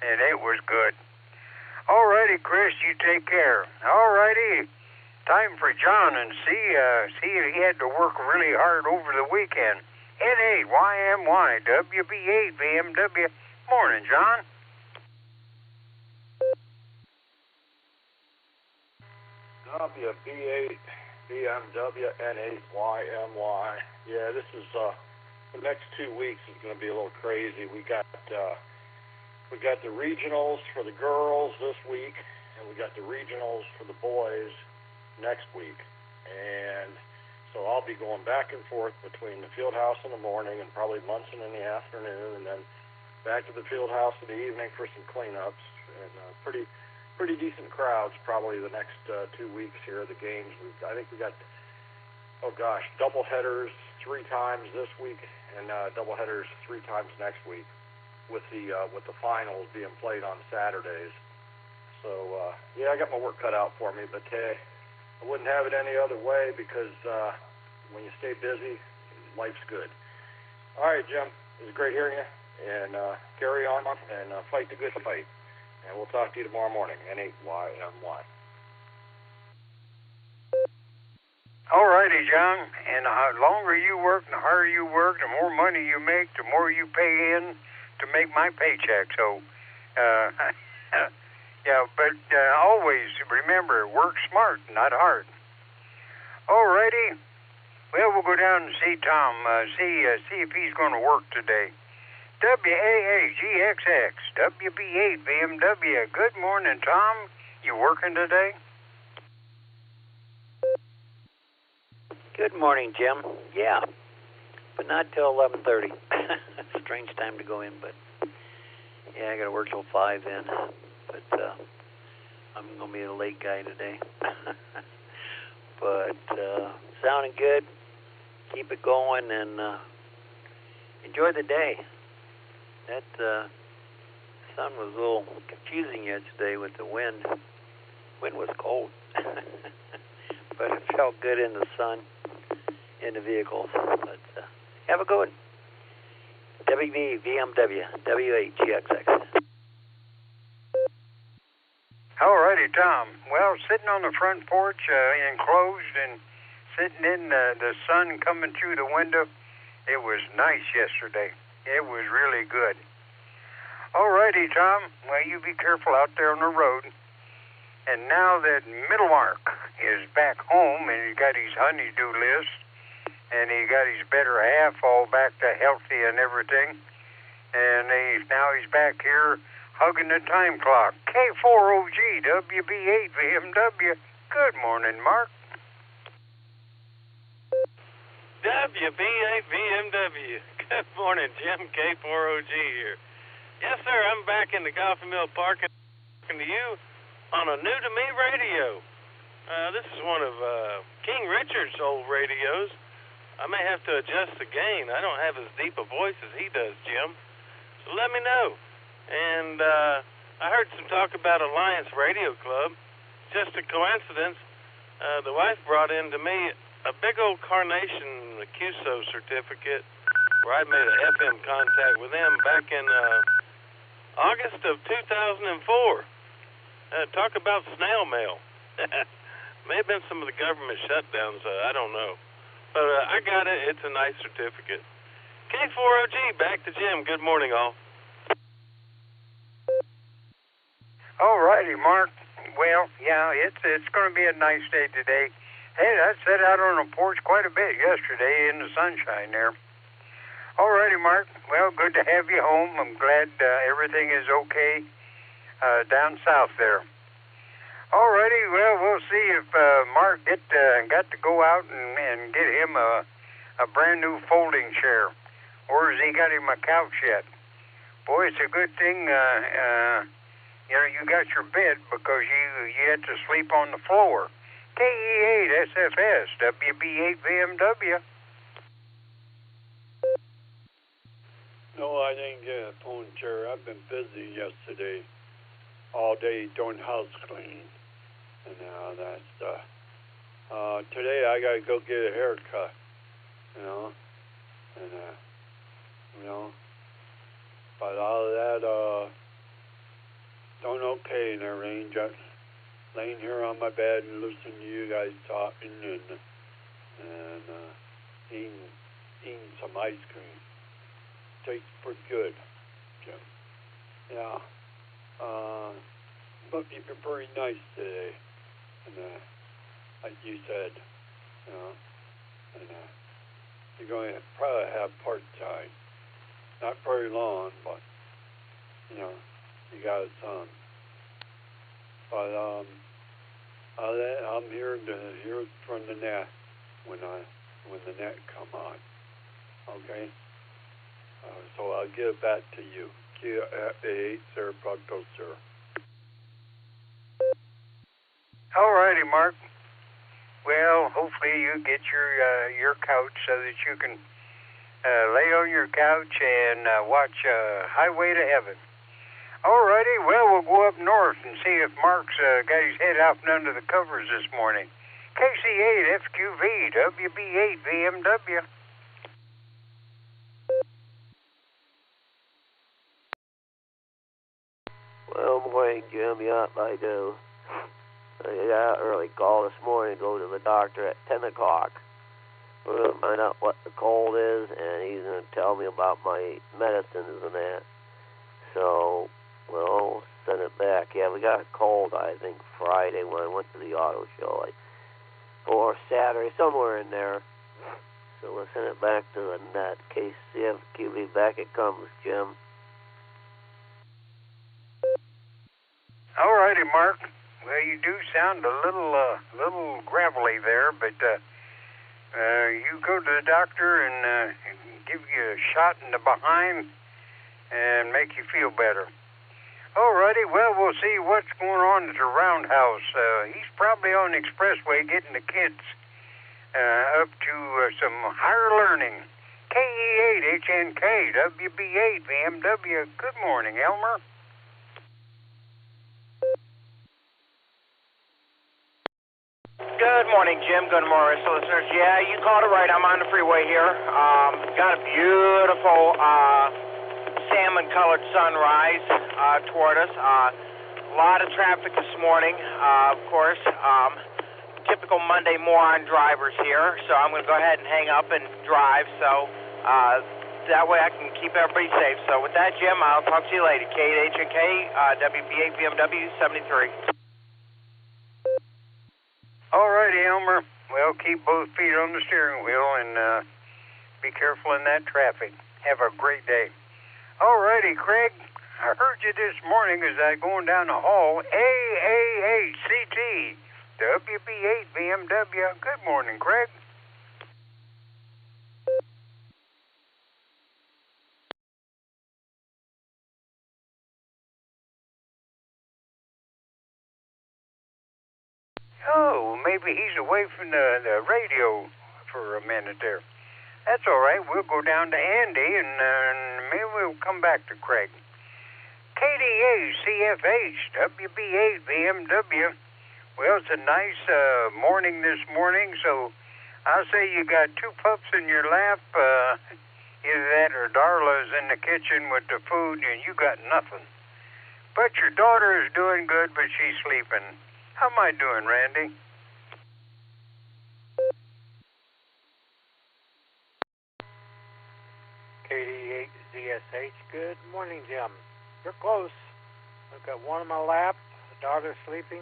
and it was good. All righty, Chris, you take care. All righty, time for John, and see he had to work really hard over the weekend. N8YMY WB8 BMW. Morning, John. WB8 BMW N8YMY. Yeah, this is the next 2 weeks is going to be a little crazy. We got the regionals for the girls this week, and we got the regionals for the boys next week. And so I'll be going back and forth between the field house in the morning and probably Munson in the afternoon, and then back to the field house in the evening for some cleanups. And pretty decent crowds probably the next 2 weeks here. The games, I think we got, double headers 3 times this week and double headers 3 times next week, with the finals being played on Saturdays. So yeah, I got my work cut out for me, but I wouldn't have it any other way, because when you stay busy, life's good. All right, Jim, it was great hearing you, and carry on and fight the good fight. And we'll talk to you tomorrow morning, N8YMY. All righty, John. And the longer you work, the harder you work, the more money you make, the more you pay in to make my paycheck. So, yeah, but always remember, work smart, not hard. All righty. Well, we'll go down and see Tom, see if he's going to work today. WAAGXX, WB8 BMW. Good morning, Tom. You working today? Good morning, Jim. Yeah, but not till 11:30. Strange time to go in, but yeah, I got to work till 5 then. But I'm gonna be a late guy today. But sounding good. Keep it going and enjoy the day. That sun was a little confusing yesterday with the wind. Wind was cold, but it felt good in the sun, in the vehicles. But have a good one. WB BMW W8GXX. All righty, Tom. Well, sitting on the front porch, enclosed, and sitting in the sun coming through the window, it was nice yesterday. It was really good. All righty, Tom. Well, you be careful out there on the road. And now that Middlemark is back home and he's got his honeydew list and he got his better half all back to healthy and everything, and now he's back here hugging the time clock. K4OG WB8 BMW. Good morning, Mark. WB8 BMW. Good morning, Jim. K4OG here. Yes, sir, I'm back in the Coffee Mill Park talking to you on a new-to-me radio. This is one of King Richard's old radios. I may have to adjust the gain. I don't have as deep a voice as he does, Jim. So let me know. And I heard some talk about Alliance Radio Club. Just a coincidence, the wife brought in to me a big old Carnation QSO certificate where I made an FM contact with them back in August of 2004. Talk about snail mail. May have been some of the government shutdowns. I don't know. But I got it. It's a nice certificate. K4OG, back to Jim. Good morning, all. All righty, Mark. Well, yeah, it's going to be a nice day today. Hey, I sat out on the porch quite a bit yesterday in the sunshine there. All righty, Mark. Well, good to have you home. I'm glad everything is okay down south there. All righty. Well, we'll see if Mark got to go out and get him a brand new folding chair. Or has he got him a couch yet? Boy, it's a good thing, you got your bed because you had to sleep on the floor. KE8 SFS WB8 BMW. No, I didn't get a phone chair. I've been busy yesterday, all day doing house cleaning and all that stuff. Today I gotta go get a haircut, and but all of that, okay and everything. Just laying here on my bed and listening to you guys talking and eating some ice cream. Tastes pretty good, Jim. Yeah. But you've been very nice today, and like you said, you know, and you're going to probably have part-time. Not very long, but, you know, you got a son. But I'm here to hear from the net when the net come on. Okay? So I'll give it back to you. Q8, sir, Procto, sir. All righty, Mark. Well, hopefully you get your couch so that you can lay on your couch and watch Highway to Heaven. All righty, well, we'll go up north and see if Mark's got his head out from under the covers this morning. KC8 FQV WB8 VMW. Well, morning, Jim. Yep, I do. I got an early call this morning to go to the doctor at 10 o'clock. We're going to find out what the cold is, and he's going to tell me about my medicines and that. So, we'll send it back. Yeah, we got a cold, I think, Friday when I went to the auto show. Or Saturday, somewhere in there. So we'll send it back to the net. KCFQB, back it comes, Jim. All righty, Mark. Well, you do sound a little gravelly there, but you go to the doctor and give you a shot in the behind and make you feel better. All righty, well, we'll see what's going on at the Roundhouse. He's probably on the expressway getting the kids up to some higher learning. KE8 HNK WB8 VMW. Good morning, Elmer. Good morning, Jim. Good morning, listeners. Yeah, you called it right. I'm on the freeway here. Got a beautiful salmon-colored sunrise toward us. A lot of traffic this morning, of course. Typical Monday moron drivers here, so I'm going to go ahead and hang up and drive, so that way I can keep everybody safe. So with that, Jim, I'll talk to you later. KH&K, WB8 BMW 73. All righty, Elmer. Well, keep both feet on the steering wheel and be careful in that traffic. Have a great day. All righty, Craig. I heard you this morning as I going down the hall. AAHCT WB8 BMW. Good morning, Craig. Oh, maybe he's away from the radio for a minute there. That's all right. We'll go down to Andy, and maybe we'll come back to Craig. KDA CFH WB8 BMW. Well, it's a nice morning this morning, so I'll say you got two pups in your lap. Either that or Darla's in the kitchen with the food, and you got nothing. But your daughter is doing good, but she's sleeping. How am I doing, Randy? KD8ZSH. Good morning, Jim. You're close. I've got one in my lap, the daughter's sleeping.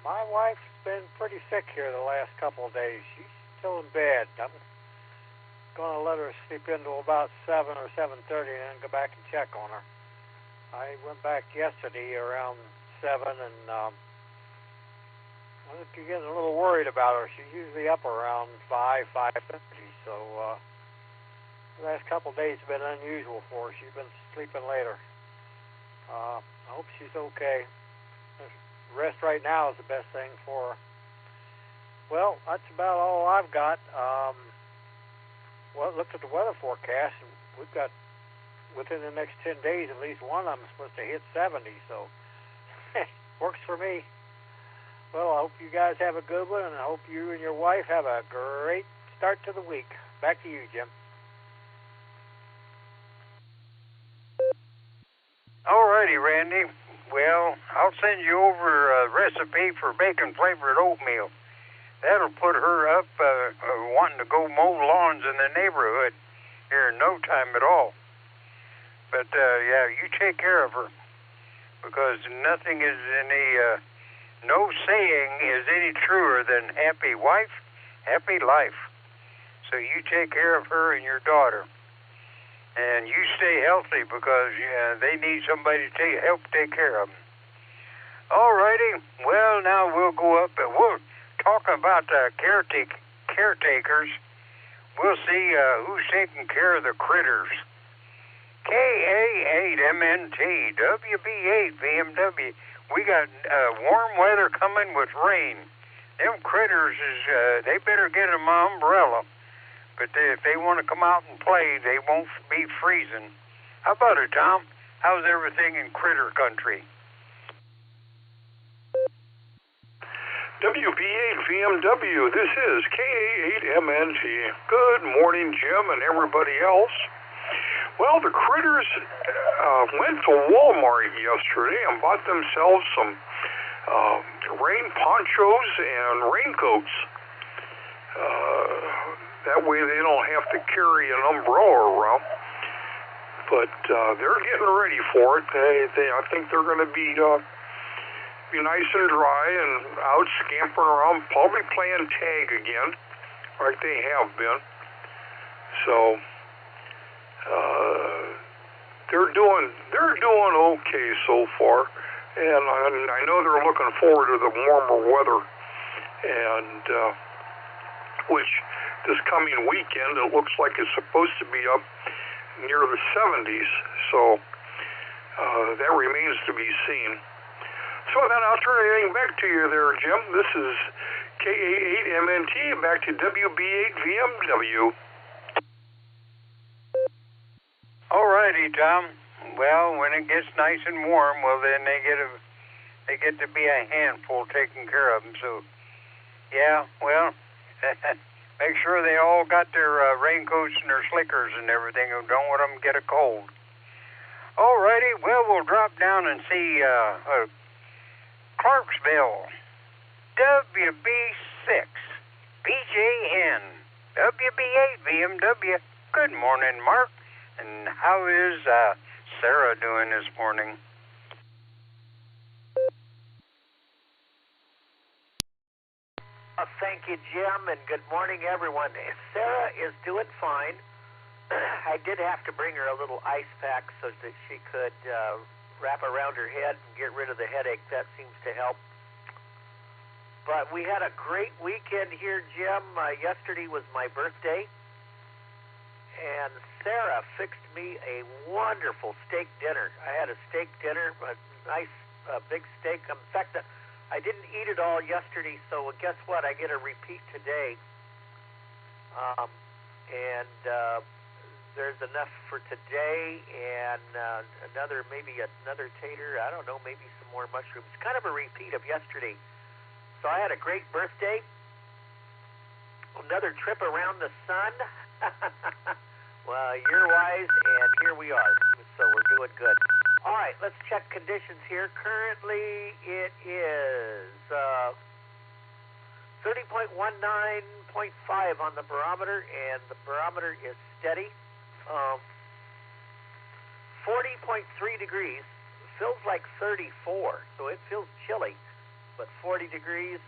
My wife's been pretty sick here the last couple of days. She's still in bed. I'm going to let her sleep into about 7 or 7:30 and then go back and check on her. I went back yesterday around 7 and I think you're getting a little worried about her. She's usually up around 5:30, so the last couple of days have been unusual for her. She's been sleeping later. I hope she's okay. Rest right now is the best thing for her. Well, that's about all I've got. Well, looked at the weather forecast, and we've got within the next 10 days at least one of them supposed to hit 70, so works for me. Well, I hope you guys have a good one, and I hope you and your wife have a great start to the week. Back to you, Jim. All righty, Randy. well, I'll send you over a recipe for bacon-flavored oatmeal. That'll put her up wanting to go mow lawns in the neighborhood here in no time at all. But, yeah, you take care of her, because nothing is no saying is any truer than happy wife, happy life. So you take care of her and your daughter. And you stay healthy, because they need somebody to help take care of them. All righty. Well, now we'll go up and we'll talk about caretakers. We'll see who's taking care of the critters. KA8MNT, WB8 VMW. We got warm weather coming with rain. Them critters they better get them an umbrella. But if they want to come out and play, they won't be freezing. How about it, Tom? How's everything in critter country? WB8 VMW, this is KA8MNT. Good morning, Jim and everybody else. Well, the critters went to Walmart yesterday and bought themselves some rain ponchos and raincoats. That way they don't have to carry an umbrella around. But they're getting ready for it. I think they're going to be nice and dry and out scampering around, probably playing tag again, like they have been. So they're doing okay so far, and I know they're looking forward to the warmer weather, and which this coming weekend it looks like it's supposed to be up near the 70s. So that remains to be seen. So then I'll turn everything back to you there, Jim. This is KA8MNT, back to WB8VMW. All righty, Tom. Well, when it gets nice and warm, well, then they get to be a handful taking care of them. So, yeah, well, make sure they all got their raincoats and their slickers and everything. Don't want them to get a cold. All righty. Well, we'll drop down and see Clarksville, WB6, PJN, WB8 VMW. Good morning, Mark. And how is Sarah doing this morning? Thank you, Jim, and good morning, everyone. Sarah is doing fine. I did have to bring her a little ice pack so that she could wrap around her head and get rid of the headache. That seems to help. But we had a great weekend here, Jim. Yesterday was my birthday, and Sarah fixed me a wonderful steak dinner. I had a steak dinner, a nice big steak. In fact, I didn't eat it all yesterday, so guess what? I get a repeat today. There's enough for today, and maybe another tater. I don't know, maybe some more mushrooms. Kind of a repeat of yesterday. So I had a great birthday. Another trip around the sun. Well, you're wise, and here we are. So we're doing good. All right, let's check conditions here. Currently, it is 30.19.5 on the barometer, and the barometer is steady. 40.3 degrees. Feels like 34, so it feels chilly, but 40 degrees.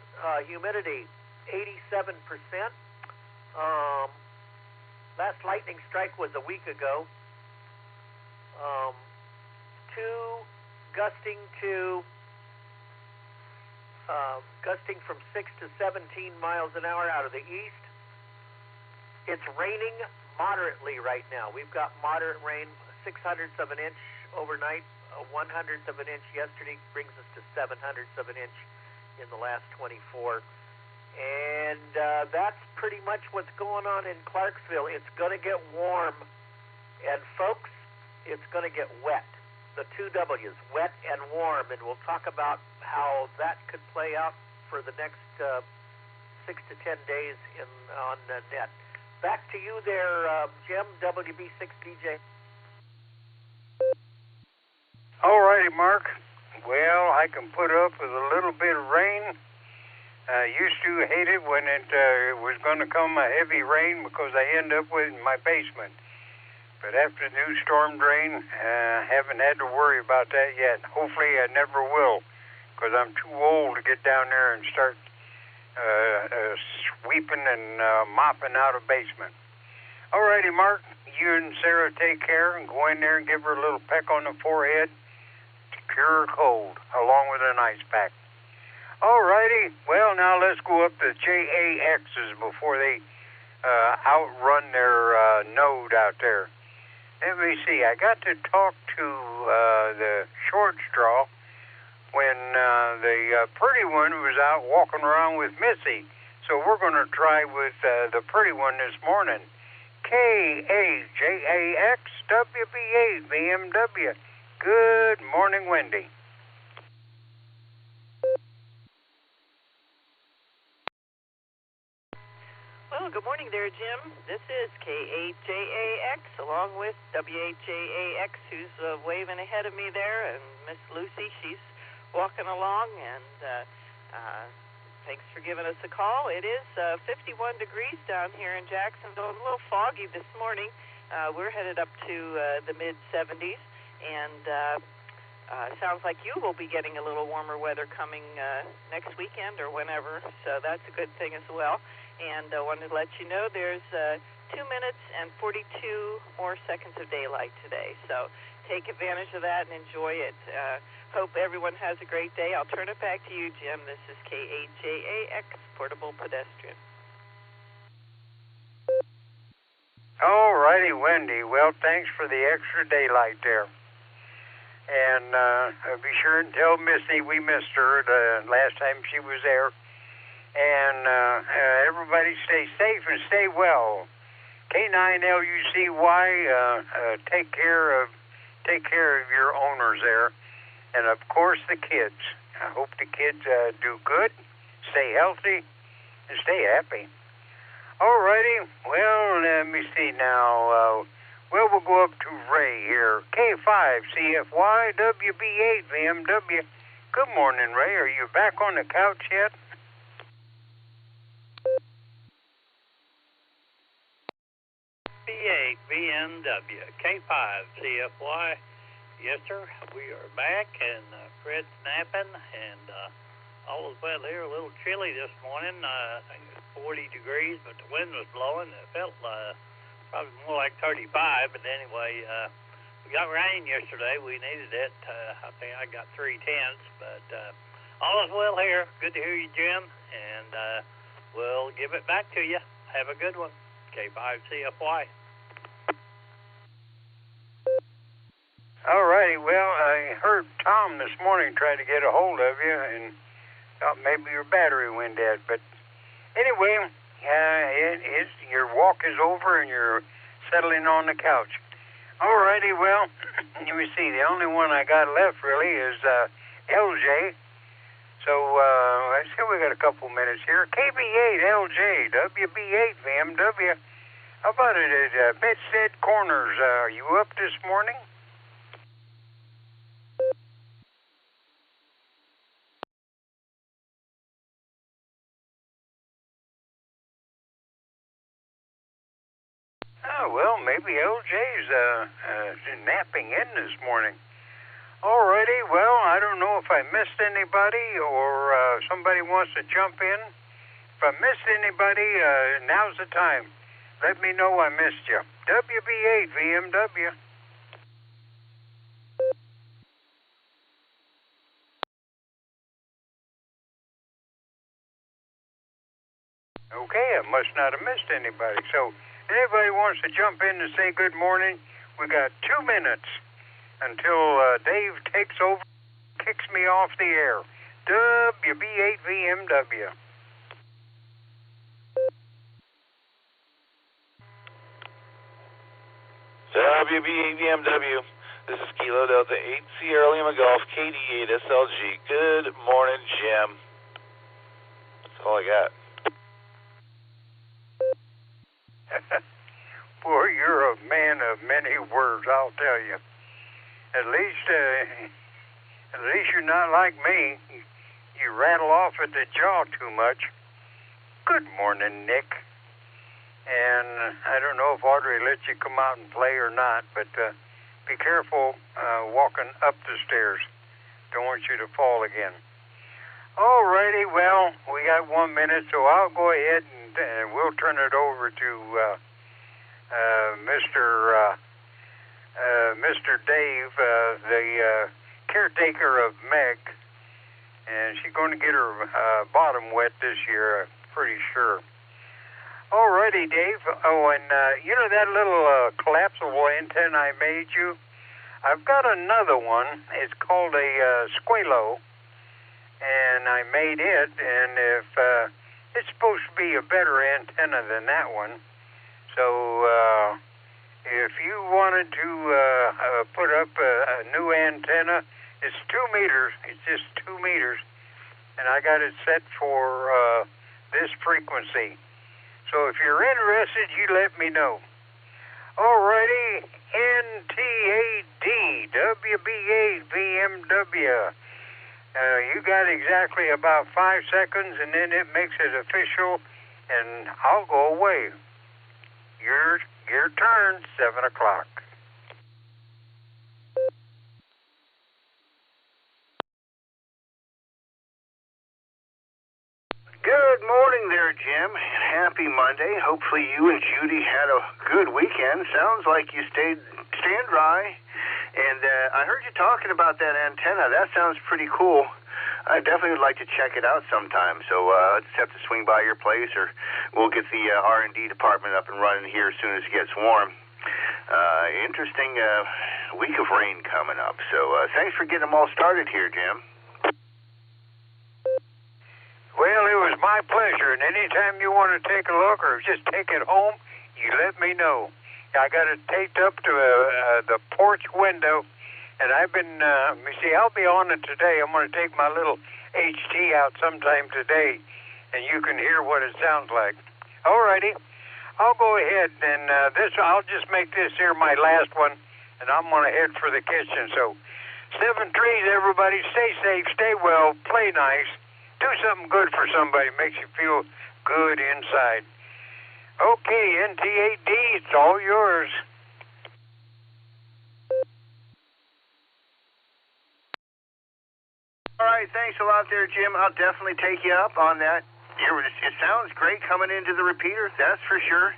Humidity, 87%. Last lightning strike was a week ago. 2 gusting from 6 to 17 miles an hour out of the east. It's raining moderately right now. We've got moderate rain, 0.06 of an inch overnight, 0.01 of an inch yesterday, brings us to 0.07 of an inch in the last 24. And that's pretty much what's going on in Clarksville. It's going to get warm, and folks, it's going to get wet. The 2 W's, wet and warm, and we'll talk about how that could play out for the next 6 to 10 days on the net. Back to you there, Jim, WB6DJ. All righty, Mark. Well, I can put up with a little bit of rain. I used to hate it when it was going to come a heavy rain because I end up with my basement. But after the new storm drain, I haven't had to worry about that yet. Hopefully I never will, because I'm too old to get down there and start sweeping and mopping out a basement. All righty, Mark, you and Sarah take care and go in there and give her a little peck on the forehead to cure her cold, along with an ice pack. All righty, well, now let's go up to JAXs before they outrun their node out there. Let me see, I got to talk to the short straw when the pretty one was out walking around with Missy. So we're going to try with the pretty one this morning. KAJAXWB8 BMW. Good morning, Wendy. Well, good morning there, Jim. This is KAJAX along with WHAAX, who's waving ahead of me there, and Miss Lucy, she's walking along, and thanks for giving us a call. It is 51 degrees down here in Jacksonville. A little foggy this morning. We're headed up to the mid-70s, and sounds like you will be getting a little warmer weather coming next weekend or whenever, so that's a good thing as well. And I wanted to let you know there's 2 minutes and 42 more seconds of daylight today, so take advantage of that and enjoy it. Hope everyone has a great day. I'll turn it back to you, Jim. This is KAJAX, Portable Pedestrian. All righty, Wendy. Well, thanks for the extra daylight there. And be sure and tell Missy we missed her the last time she was there. And everybody stay safe and stay well. K9LUCY, take care of your owners there. And, of course, the kids. I hope the kids do good, stay healthy, and stay happy. All righty. Well, let me see now. We'll go up to Ray here. K5CFY WB8 BMW. Good morning, Ray. Are you back on the couch yet? B8 BMW K5CFY. Yes, sir. We are back, and Fred's napping, and all is well here. A little chilly this morning. I think it was 40 degrees, but the wind was blowing. It felt probably more like 35, but anyway, we got rain yesterday. We needed it. I think I got 3/10, but all is well here. Good to hear you, Jim, and we'll give it back to you. Have a good one. K5CFY. All righty. Well, I heard Tom this morning try to get a hold of you, and thought maybe your battery went dead. But anyway, your walk is over, and you're settling on the couch. All righty. Well, let me see. The only one I got left really is LJ. So I see we got a couple minutes here. KB8LJ WB8 BMW. How about it at Bedstead Corners? Are you up this morning? Oh, well, maybe LJ's napping in this morning. Alrighty, well, I don't know if I missed anybody or somebody wants to jump in. If I missed anybody, now's the time. Let me know I missed you. WB8 BMW. Okay, I must not have missed anybody. So, anybody wants to jump in and say good morning, we got 2 minutes until Dave takes over, kicks me off the air. WB8 BMW. WB8 BMW. This is Kilo Delta 8 Sierra Lima Golf KD8 SLG. Good morning, Jim. That's all I got. Boy, you're a man of many words, I'll tell you. At least At least you're not like me. You rattle off at the jaw too much. Good morning, Nick. And I don't know if Audrey lets you come out and play or not, but be careful walking up the stairs. Don't want you to fall again. All righty, well, we got 1 minute, so I'll go ahead and we'll turn it over to Mr. Dave, the caretaker of Meg, and she's going to get her bottom wet this year, I'm pretty sure. All righty, Dave. Oh, and you know that little collapsible antenna I made you? I've got another one. It's called a Squalo, and I made it, and if it's supposed to be a better antenna than that one. So if you wanted to put up a new antenna, it's 2 meters. It's just 2 meters, and I got it set for this frequency. So if you're interested, you let me know. Alrighty, NTAD, WBA, VMW. You got exactly about 5 seconds, and then it makes it official, and I'll go away. Your turn, 7 o'clock. Good morning there, Jim. Happy Monday. Hopefully you and Judy had a good weekend. Sounds like you stayed dry. And I heard you talking about that antenna. That sounds pretty cool. I definitely would like to check it out sometime. So I'll just have to swing by your place, or we'll get the R&D department up and running here as soon as it gets warm. Interesting week of rain coming up. So thanks for getting them all started here, Jim. Well, it was my pleasure, and anytime you want to take a look or just take it home, you let me know. I got it taped up to the porch window, and I've been, I'll be on it today. I'm going to take my little HT out sometime today, and you can hear what it sounds like. All righty. I'll go ahead, and I'll just make this here my last one, and I'm going to head for the kitchen. So, 7 trees, everybody. Stay safe, stay well, play nice. Do something good for somebody. Makes you feel good inside. Okay, NTAD, it's all yours. All right, thanks a lot there, Jim. I'll definitely take you up on that. It sounds great coming into the repeater, that's for sure.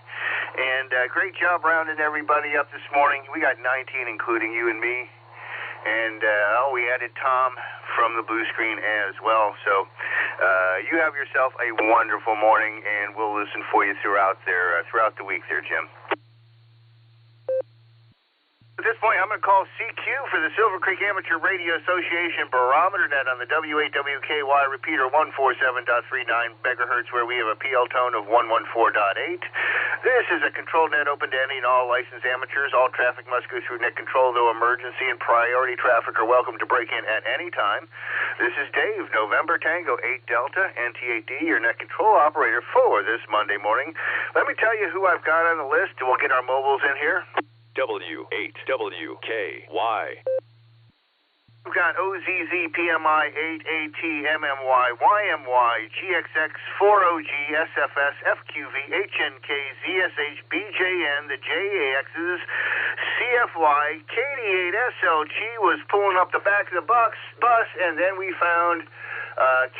And great job rounding everybody up this morning. We got 19, including you and me. And we added Tom from the blue screen as well. So you have yourself a wonderful morning, and we'll listen for you throughout the week there, Jim. At this point, I'm going to call CQ for the Silvercreek Amateur Radio Association Barometer Net on the W8WKY repeater 147.39 megahertz, where we have a PL tone of 114.8. This is a controlled net open to any and all licensed amateurs. All traffic must go through net control, though emergency and priority traffic are welcome to break in at any time. This is Dave, November Tango 8 Delta, NTAD, your net control operator for this Monday morning. Let me tell you who I've got on the list, and we'll get our mobiles in here. W8WKY. We've got OZZ, PMI, 8AT, MMY, YMY, GXX, 4OG, SFS, FQV, HNK, ZSH, BJN, the JAXs, CFY, KD8, SLG was pulling up the back of the bus, and then we found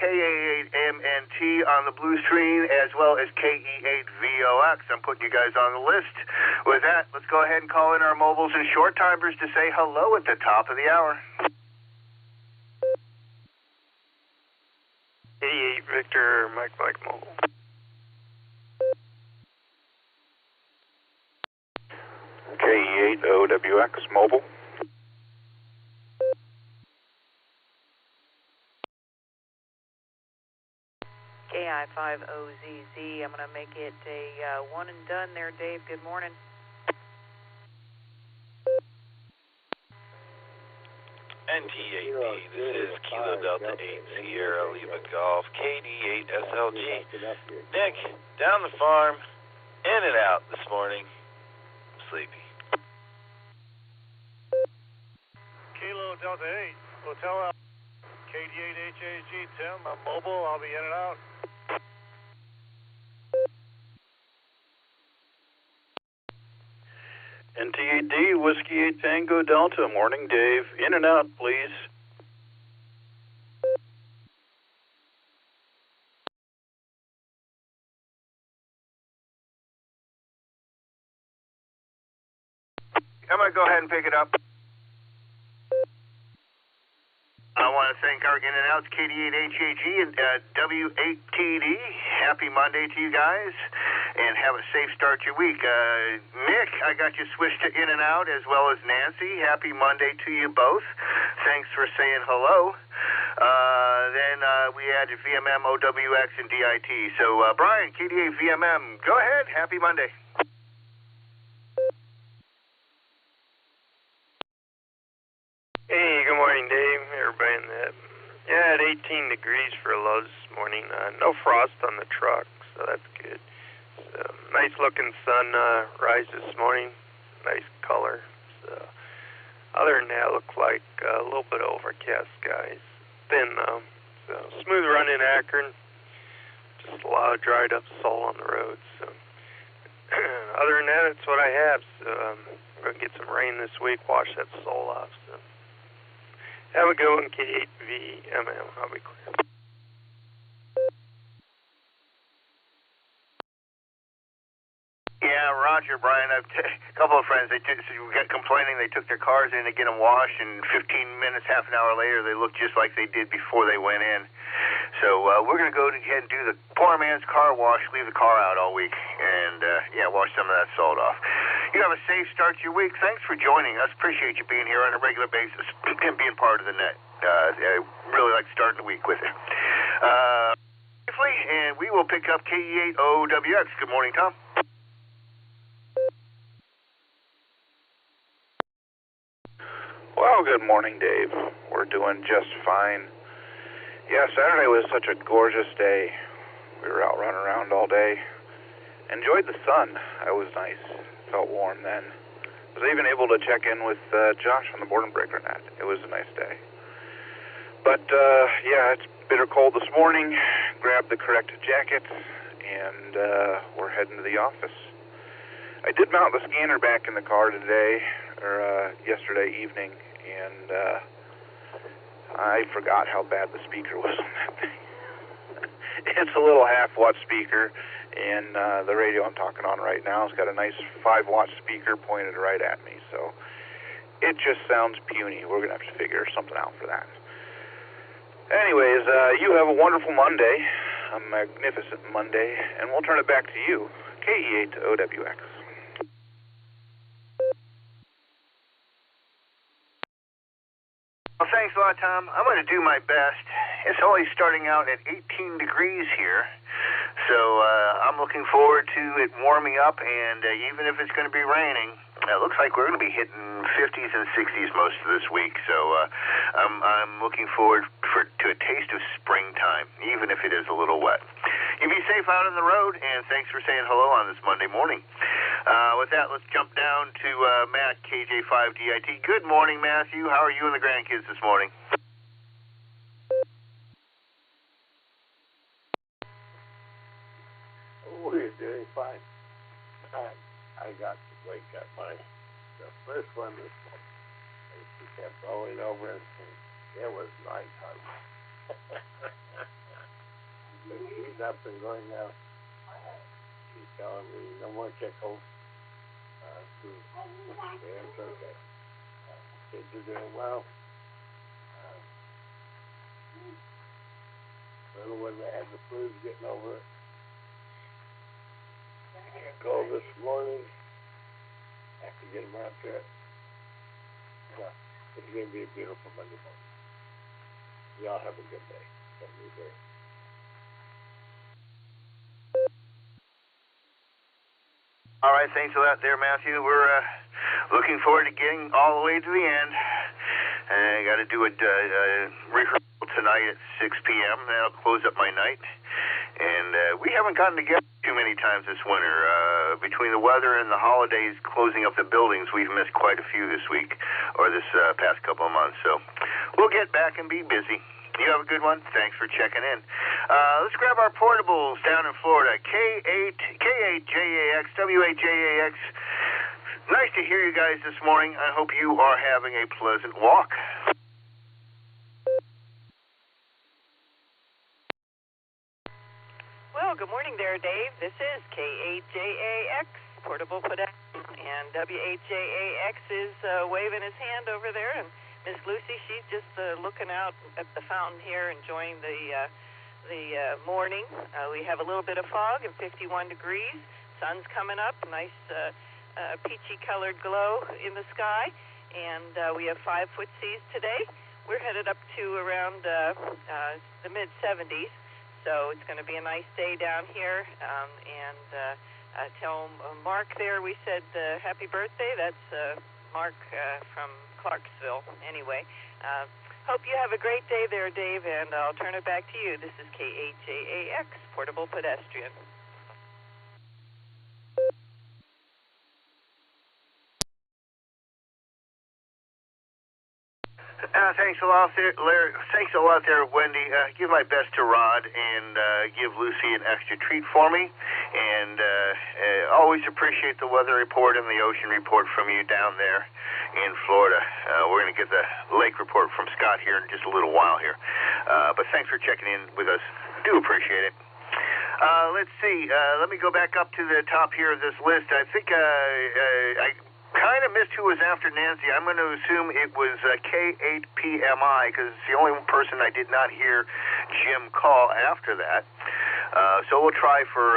KA8MNT on the blue screen, as well as KE8VOX. I'm putting you guys on the list. With that, let's go ahead and call in our mobiles and short timers to say hello at the top of the hour. 88 Victor, Mike Mobile. KE8 OWX Mobile. KI5OZZ. I'm going to make it a one and done there, Dave. Good morning. NTAD, this is Kilo Delta 8 Sierra Lima Golf, KD8 SLG. Nick, down the farm, in and out this morning. I'm sleepy. Kilo Delta 8, Hotel WHAG, Tim. I'm mobile. I'll be in and out. NTAD, Whiskey 8 Tango Delta. Morning, Dave. In and out, please. I'm going to go ahead and pick it up. I want to thank our in and outs, KD8HAG and W8TD. Happy Monday to you guys, and have a safe start to your week. Nick, I got you switched to in and out, as well as Nancy. Happy Monday to you both. Thanks for saying hello. Then we added VMM, OWX, and DIT. So, Brian, KD8 VMM, go ahead. Happy Monday. Hey, good morning, Dave. Everybody in that. Yeah, at 18 degrees for a low this morning. No frost on the truck, so that's good. So, nice looking sun rise this morning. Nice color. So, other than that, looked like a little bit overcast skies. Thin though. So, smooth run in Akron. Just a lot of dried up soil on the road. So, other than that, that's what I have. So, I'm going to get some rain this week, wash that soil off. So. Have a good one, K8VMM. I'll be clear. Yeah, Roger, Brian. A couple of friends, they got complaining they took their cars in to get them washed, and 15 minutes, half an hour later, they looked just like they did before they went in. So we're going to go ahead and do the poor man's car wash, leave the car out all week, and, wash some of that salt off. You have a safe start to your week. Thanks for joining us. Appreciate you being here on a regular basis and being part of the net. I really like starting the week with you. And we will pick up KE8OWX. Good morning, Tom. Well, good morning, Dave. We're doing just fine. Yeah, Saturday was such a gorgeous day. We were out running around all day. Enjoyed the sun. That was nice. Felt warm then. Was even able to check in with Josh on the Barometer Net. It was a nice day. But, it's bitter cold this morning. Grabbed the correct jacket, and we're heading to the office. I did mount the scanner back in the car today, or yesterday evening, and I forgot how bad the speaker was on that thing. It's a little half-watt speaker, and the radio I'm talking on right now has got a nice 5-watt speaker pointed right at me, so it just sounds puny. We're going to have to figure something out for that. Anyways, you have a wonderful Monday, a magnificent Monday, and we'll turn it back to you, KE8OWX. Well, thanks a lot, Tom. I'm going to do my best. It's only starting out at 18 degrees here, so I'm looking forward to it warming up, and even if it's going to be raining, it looks like we're going to be hitting 50s and 60s most of this week, so I'm looking forward to a taste of springtime, even if it is a little wet. You be safe out on the road, and thanks for saying hello on this Monday morning. With that, let's jump down to Matt, KJ5DIT. Good morning, Matthew. How are you and the grandkids this morning? We're doing fine. I got to wake up the first one this morning. And she kept rolling over and saying, it was nighttime. But she's up and going now. She's telling me no more tickles. It's okay. Kids are doing well. Little one that had the flu is getting over it. Go this morning. Have to get them out there. It's going to be a beautiful Monday morning. Y'all have a good day. Have a good day. All right, thanks a lot there, Matthew. We're looking forward to getting all the way to the end. I got to do a rehearsal tonight at 6 p.m. That'll close up my night. And we haven't gotten together too many times this winter. Between the weather and the holidays closing up the buildings, we've missed quite a few this week or this past couple of months. So we'll get back and be busy. You have a good one. Thanks for checking in. Let's grab our portables down in Florida. K8JAX, WHJAX. Nice to hear you guys this morning. I hope you are having a pleasant walk. Well, good morning there, Dave. This is K8JAX, Portable Pedestrian, and WHJAX is waving his hand over there, and Miss Lucy, she's just looking out at the fountain here, enjoying the morning. We have a little bit of fog and 51 degrees. Sun's coming up, nice peachy-colored glow in the sky, and we have 5-foot seas today. We're headed up to around the mid-70s. So it's going to be a nice day down here, and tell Mark there we said happy birthday. That's Mark from Clarksville. Anyway, hope you have a great day there, Dave, and I'll turn it back to you. This is K8JAX, Portable Pedestrian. Thanks a lot there, Larry. Thanks a lot there, Wendy. Give my best to Rod and give Lucy an extra treat for me. And always appreciate the weather report and the ocean report from you down there in Florida. We're going to get the lake report from Scott here in just a little while here. But thanks for checking in with us. Do appreciate it. Let's see. Let me go back up to the top here of this list. I think I kind of missed who was after Nancy. I'm going to assume it was K8PMI because it's the only person I did not hear Jim call after that. So we'll try for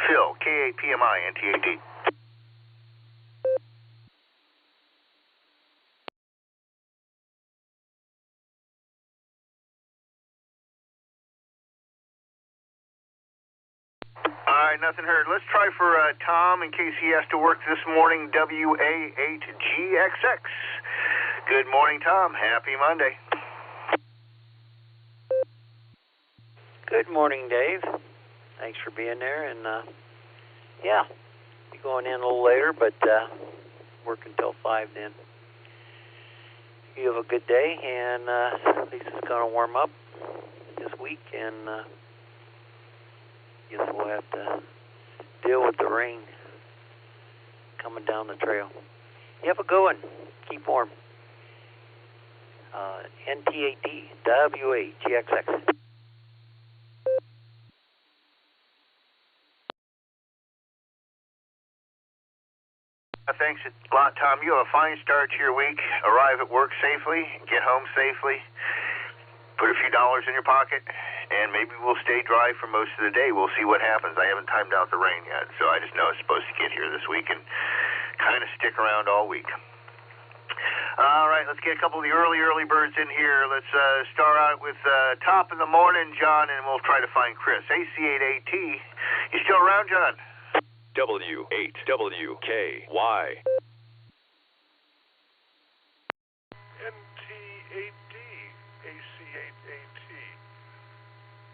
Phil, K8PMI, NTAD. All right, nothing heard. Let's try for Tom in case he has to work this morning, WA8GXX. Good morning, Tom. Happy Monday. Good morning, Dave. Thanks for being there. And, yeah, be going in a little later, but work until 5 then. You have a good day, and at least it's going to warm up this week, and guess we'll have to deal with the rain coming down the trail. You have a good one. Keep warm. NTAD, WAGXX. Thanks a lot, Tom. You have a fine start to your week. Arrive at work safely, get home safely, put a few dollars in your pocket, and maybe we'll stay dry for most of the day. We'll see what happens. I haven't timed out the rain yet, so I just know it's supposed to get here this week and kind of stick around all week. All right, let's get a couple of the early birds in here. Let's start out with top of the morning, John, and we'll try to find Chris. AC8AT. You still around, John? W8WKY. NT8D, AC8AT.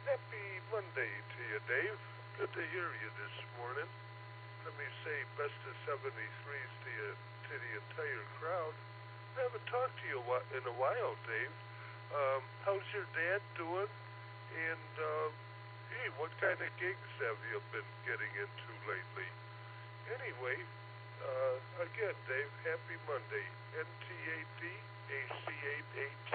Happy Monday to you, Dave. Good to hear you this morning. Let me say best of 73s to the entire crowd. I haven't talked to you in a while, Dave. How's your dad doing? And, hey, what kind of gigs have you been getting into lately? Anyway, again, Dave, happy Monday. NT8D, AC8AT.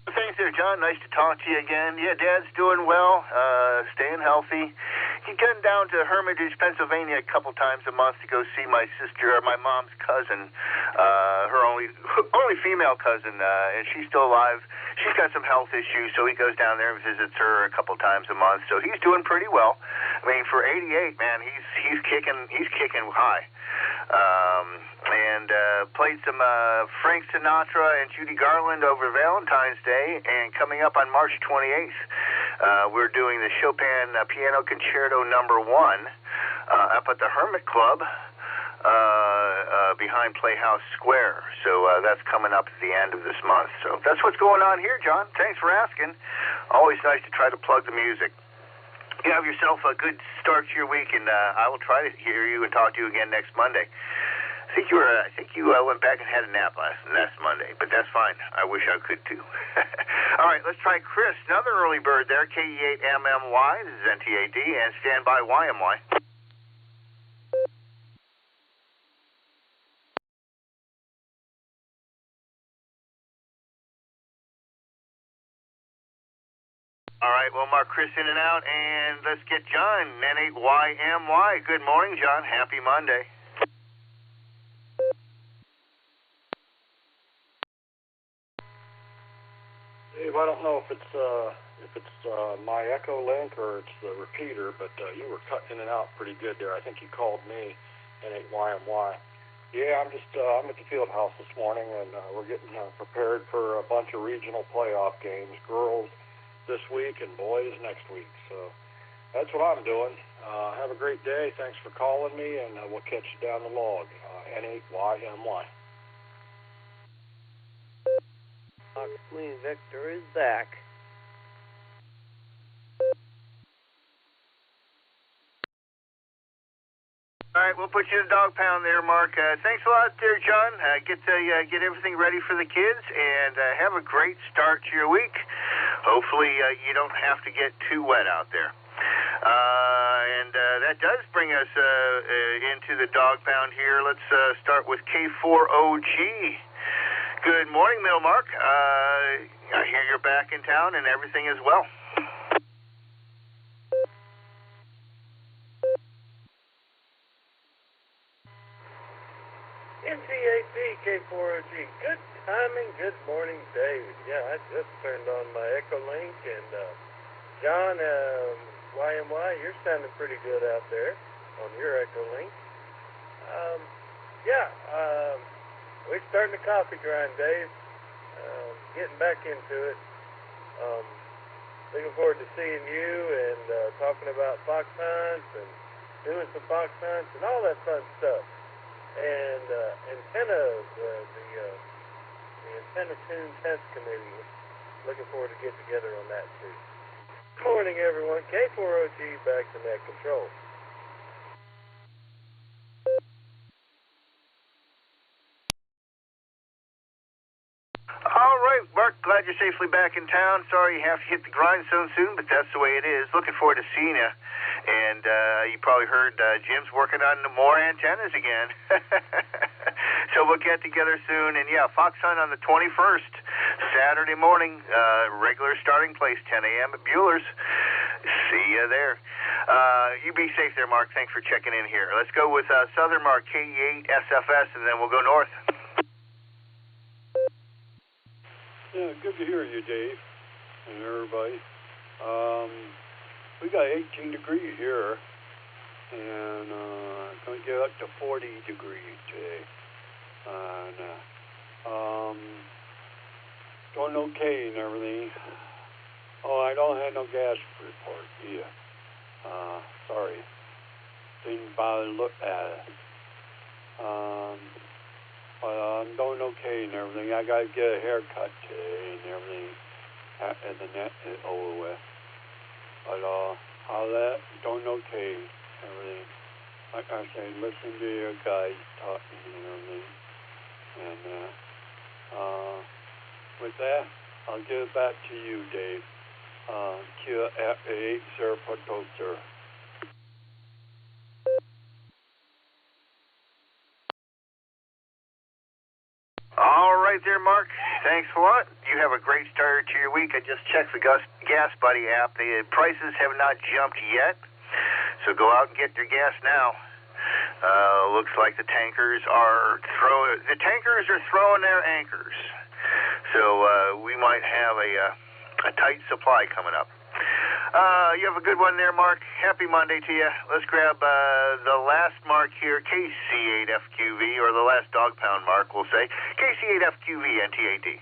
Thanks there, John. Nice to talk to you again. Yeah, Dad's doing well, staying healthy. He's getting down to Hermitage, Pennsylvania a couple times a month to go see my sister, or my mom's cousin, her only female cousin, and she's still alive. She's got some health issues, so he goes down there and visits her a couple times a month. So he's doing pretty well. I mean, for 88, man, he's kicking high. And played some Frank Sinatra and Judy Garland over Valentine's Day, and coming up on March 28th, we're doing the Chopin Piano Concerto No. 1 up at the Hermit Club behind Playhouse Square. So that's coming up at the end of this month. So that's what's going on here, John. Thanks for asking. Always nice to try to plug the music. You have yourself a good start to your week, and I will try to hear you and talk to you again next Monday. I think you went back and had a nap last Monday, but that's fine. I wish I could too. All right, let's try Chris, another early bird there, KE8MMY. This is NTAD, and standby YMY. All right, we'll mark Chris in and out, and let's get John, N8YMY. Good morning, John. Happy Monday. Dave, I don't know if it's my EchoLink or it's the repeater, but you were cutting in and out pretty good there. I think you called me, N8YMY. Yeah, I'm at the field house this morning, and we're getting prepared for a bunch of regional playoff games. Girls this week and boys next week. So that's what I'm doing. Have a great day. Thanks for calling me, and we'll catch you down the log. N8YMY. Mosley Victor is back. All right, we'll put you in the dog pound there, Mark. Thanks a lot there, John. Get everything ready for the kids, and have a great start to your week. Hopefully you don't have to get too wet out there. And that does bring us into the dog pound here. Let's start with K4OG. Good morning, Mill Mark. I hear you're back in town and everything is well. NCAP K4OG. Good timing, good morning, David. Yeah, I just turned on my EchoLink, and John, YMY, you're sounding pretty good out there on your EchoLink. We're starting the coffee grind, Dave. Getting back into it. Looking forward to seeing you and talking about fox hunts and doing some fox hunts and all that fun stuff. And antennas, the Antenna Tune Test Committee. Looking forward to get together on that too. Good morning, everyone. K4OG back to net control. All right, Mark, glad you're safely back in town. Sorry you have to hit the grindstone soon, but that's the way it is. Looking forward to seeing you. And you probably heard Jim's working on more antennas again. So we'll get together soon. And, yeah, fox hunt on the 21st, Saturday morning, regular starting place, 10 a.m. at Bueller's. See you there. You be safe there, Mark. Thanks for checking in here. Let's go with Southern Mark, KE8SFS, and then we'll go north. Yeah, good to hear you, Dave, and everybody. We got 18 degrees here, and it's going to get up to 40 degrees today. And doing okay and everything. Oh, I don't have no gas report either. Sorry. Didn't bother to look at it. But I'm doing okay and everything. I got to get a haircut today and everything, and the net is over with. But all that, doing okay and everything. Like I say, listen to your guys talking and everything. And with that, I'll give it back to you, Dave. Kia F8 Sir Potoser. All right there, Mark. Thanks a lot. You have a great start to your week. I just checked the Gas Buddy app. The prices have not jumped yet, so go out and get your gas now. Looks like the tankers are throwing their anchors, so we might have a tight supply coming up. You have a good one there, Mark. Happy Monday to you. Let's grab the last mark here, KC8FQV, or the last dog pound mark, we'll say. KC8FQV, NTAD.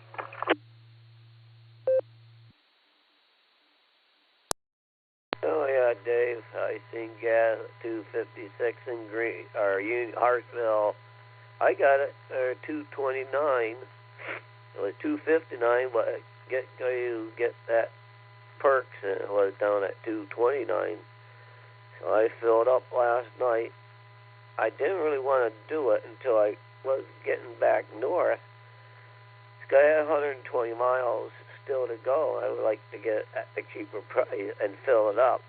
Oh, yeah, Dave. I seen gas at 256 in Green, or Hartsville. I got it, 229. It was 259, but you get that perks, and it was down at 229. So I filled up last night, I didn't really want to do it until I was getting back north. I had 120 miles still to go. I would like to get at a cheaper price and fill it up.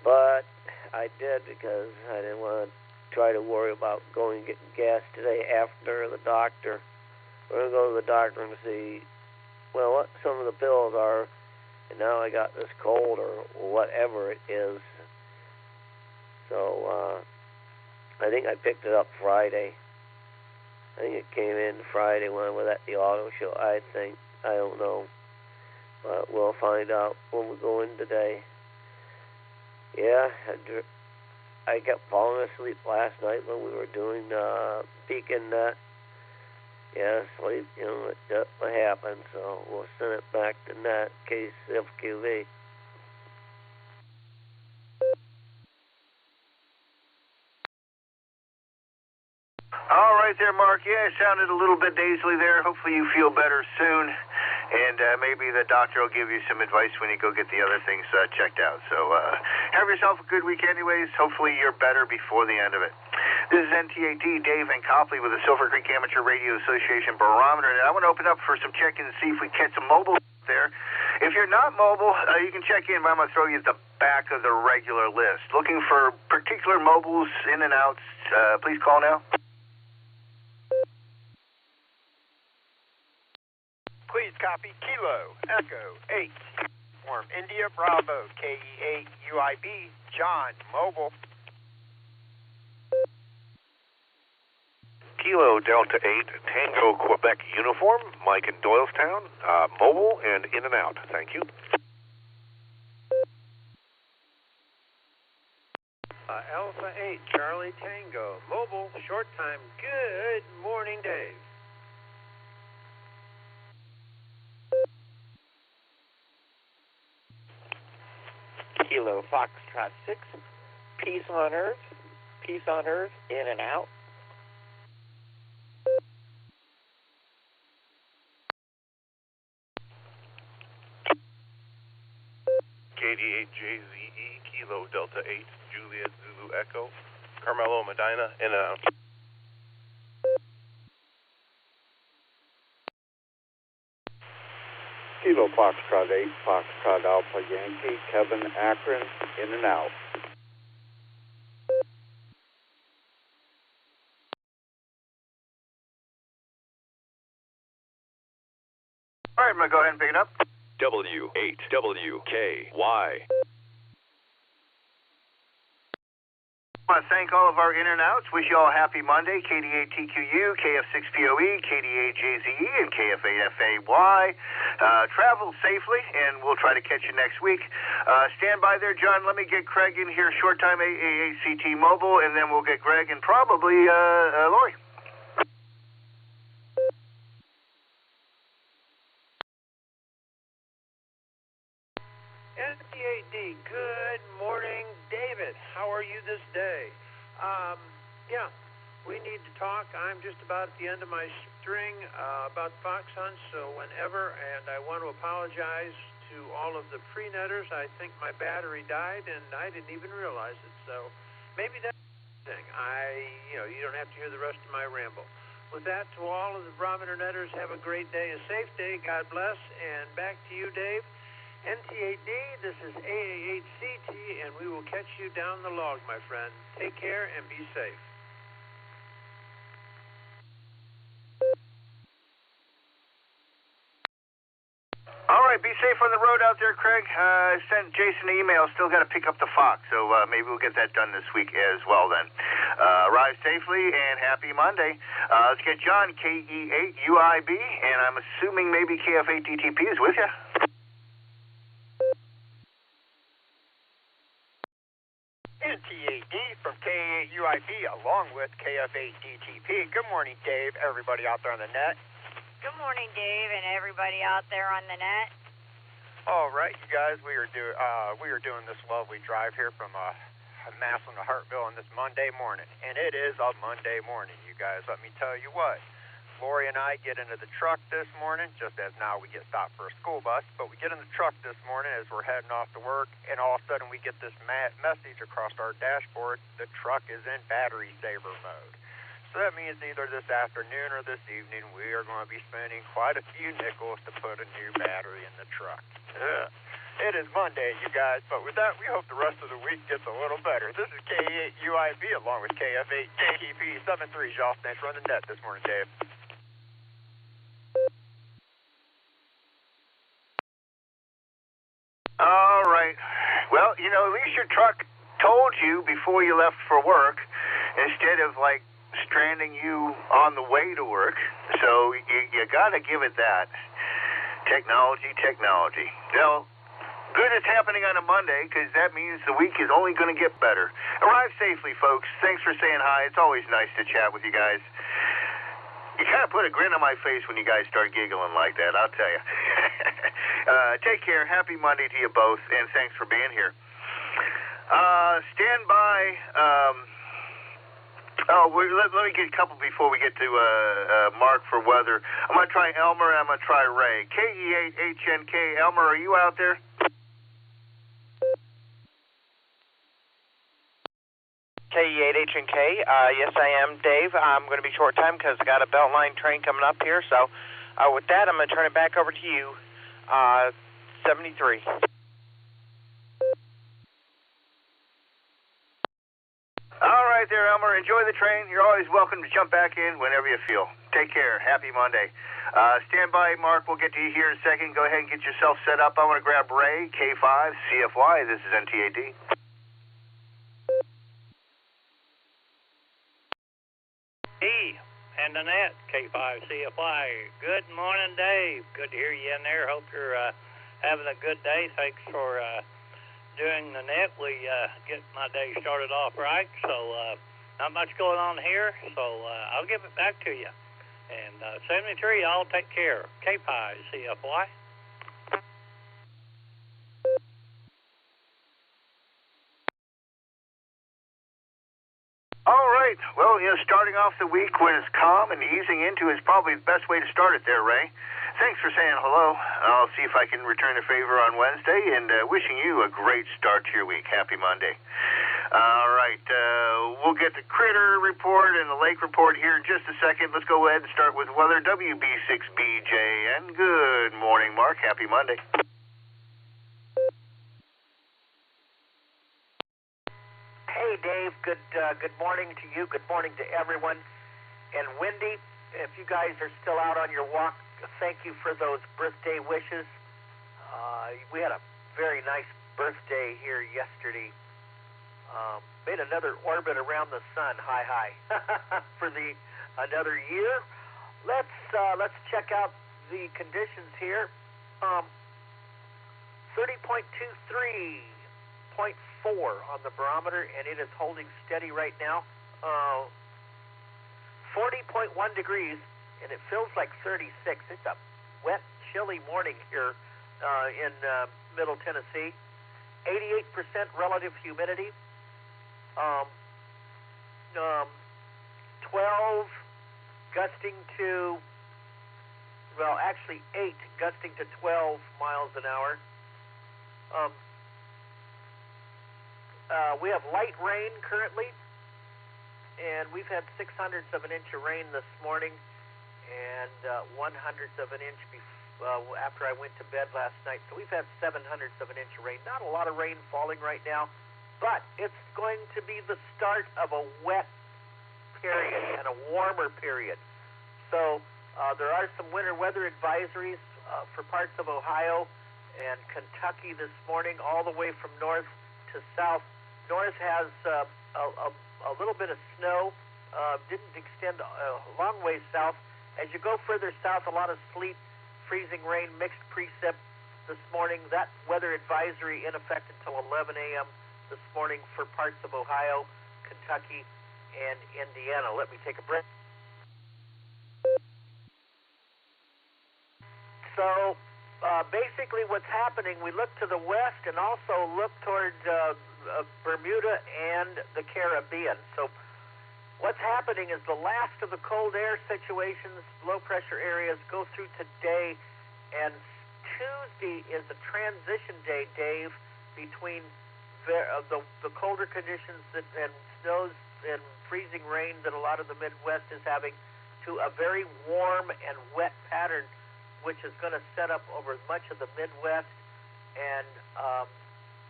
But I did because I didn't want to try to worry about going and getting gas today after the doctor. We're going to go to the doctor and see, well, what some of the pills are. And now I got this cold or whatever it is. So I think I picked it up Friday. I think it came in Friday when I was at the auto show. I don't know. But we'll find out when we go in today. Yeah, I kept falling asleep last night when we were doing Beacon Net. Yeah, sleep, that's what happened. So we'll send it back to Net, KCFQV. All right there, Mark. Yeah, it sounded a little bit nasally there. Hopefully you feel better soon. And maybe the doctor will give you some advice when you go get the other things checked out. So have yourself a good week anyways. Hopefully you're better before the end of it. This is NTAD, Dave and Copley with the Silvercreek Amateur Radio Association Barometer Net. I want to open up for some check-in and see if we catch some mobile there. If you're not mobile, you can check in, but I'm going to throw you at the back of the regular list. Looking for particular mobiles in and outs, please call now. Please copy Kilo Echo 8. Form India Bravo KE8 UIB John Mobile. Kilo Delta 8 Tango Quebec Uniform, Mike in Doylestown, mobile and in and out. Thank you. Alpha 8 Charlie Tango, mobile, short time. Good morning, Dave. Kilo Foxtrot 6, Peace on Earth, in and out. KD8JZE, Kilo Delta 8, Juliet Zulu Echo, Carmelo Medina, in and out. Kilo Foxtrot 8, Foxtrot Alpha Yankee, Kevin Akron, in and out. All right, I'm going to go ahead and pick it up. W8WKY. I want to thank all of our in and outs. Wish you all a happy Monday. KD8TQU, KF6POE, KD8JZE, and KF8FAY. Travel safely, and we'll try to catch you next week. Stand by there, John. Let me get Craig in here, short time AACT Mobile, and then we'll get Greg and probably Lori. NCAD, good morning, David. How are you this day? Yeah, we need to talk. I'm just about at the end of my string about fox hunts, so whenever, and I want to apologize to all of the pre-netters. I think my battery died, and I didn't even realize it, so maybe that's the thing. You don't have to hear the rest of my ramble. With that, to all of the Barometer netters, have a great day, a safe day. God bless, and back to you, Dave. NTAD, this is AAHCT, and we will catch you down the log, my friend. Take care and be safe. All right, be safe on the road out there, Craig. Sent Jason an email. Still got to pick up the Fox, so maybe we'll get that done this week as well then. Arrive safely and happy Monday. Let's get John, KE8UIB, and I'm assuming maybe KF8DTP is with you. NTAD from KE8UIB along with KF8DTP. Good morning, Dave, everybody out there on the net. Good morning, Dave, and everybody out there on the net. All right, you guys, we are doing this lovely drive here from Massillon to Hartville on this Monday morning, and it is a Monday morning, you guys. Let me tell you what, Lori and I get into the truck this morning, just as now we get stopped for a school bus, but we get in the truck this morning as we're heading off to work, and all of a sudden we get this message across our dashboard: the truck is in battery saver mode. So that means either this afternoon or this evening we are going to be spending quite a few nickels to put a new battery in the truck. It is Monday, you guys, but with that, we hope the rest of the week gets a little better. This is K8UIB along with KF8JTP73. Y'all, thanks for running the net this morning, Dave. All right. Well, you know, at least your truck told you before you left for work instead of, like, stranding you on the way to work. So you got to give it that. Technology. Well, good it's happening on a Monday, because that means the week is only going to get better. Arrive safely, folks. Thanks for saying hi. It's always nice to chat with you guys. You kind of put a grin on my face when you guys start giggling like that, I'll tell you. Take care. Happy Monday to you both, and thanks for being here. Stand by. Let me get a couple before we get to Mark for weather. I'm going to try Elmer, and I'm going to try Ray. KE8HNK. Elmer, are you out there? KE8HNK. Yes, I am, Dave. I'm going to be short time because I got a Beltline train coming up here. So with that, I'm going to turn it back over to you. 73. All right there, Elmer. Enjoy the train. You're always welcome to jump back in whenever you feel. Take care. Happy Monday. Stand by, Mark. We'll get to you here in a second. Go ahead and get yourself set up. I want to grab Ray, K5, CFY. This is NTAD. Hey, and the net, K5, CFY. Good morning, Dave. Good to hear you in there. Hope you're having a good day. Thanks for doing the net. We get my day started off right, so not much going on here, so I'll give it back to you. And 73, y'all take care. K5, CFY. All right. Well, you know, starting off the week when it's calm and easing into is probably the best way to start it there, Ray. Thanks for saying hello. I'll see if I can return a favor on Wednesday, and wishing you a great start to your week. Happy Monday. All right. We'll get the critter report and the lake report here in just a second. Let's go ahead and start with weather. WB6BJN. Good morning, Mark. Happy Monday. Hey, Dave. Good morning to you. Good morning to everyone. And Wendy, if you guys are still out on your walk, thank you for those birthday wishes. We had a very nice birthday here yesterday. Made another orbit around the sun. Hi. For another year. Let's check out the conditions here. 30.23.4 on the barometer, and it is holding steady right now. 40.1 degrees, and it feels like 36. It's a wet, chilly morning here in Middle Tennessee. 88% relative humidity. 12 gusting to, well, actually 8 gusting to 12 miles an hour. We have light rain currently, and we've had 600ths of an inch of rain this morning, and 100ths of an inch after I went to bed last night. So we've had 700ths of an inch of rain. Not a lot of rain falling right now, but it's going to be the start of a wet period and a warmer period. So there are some winter weather advisories for parts of Ohio and Kentucky this morning, all the way from north to south. North has a little bit of snow, didn't extend a long way south. As you go further south, a lot of sleet, freezing rain, mixed precip this morning. That weather advisory in effect until 11 a.m. this morning for parts of Ohio, Kentucky, and Indiana. Let me take a break. So basically what's happening, we look to the west and also look toward Bermuda and the Caribbean. So what's happening is the last of the cold air situations, low pressure areas go through today, and Tuesday is a transition day, Dave, between the colder conditions and snows and freezing rain that a lot of the Midwest is having to a very warm and wet pattern, which is going to set up over much of the Midwest and,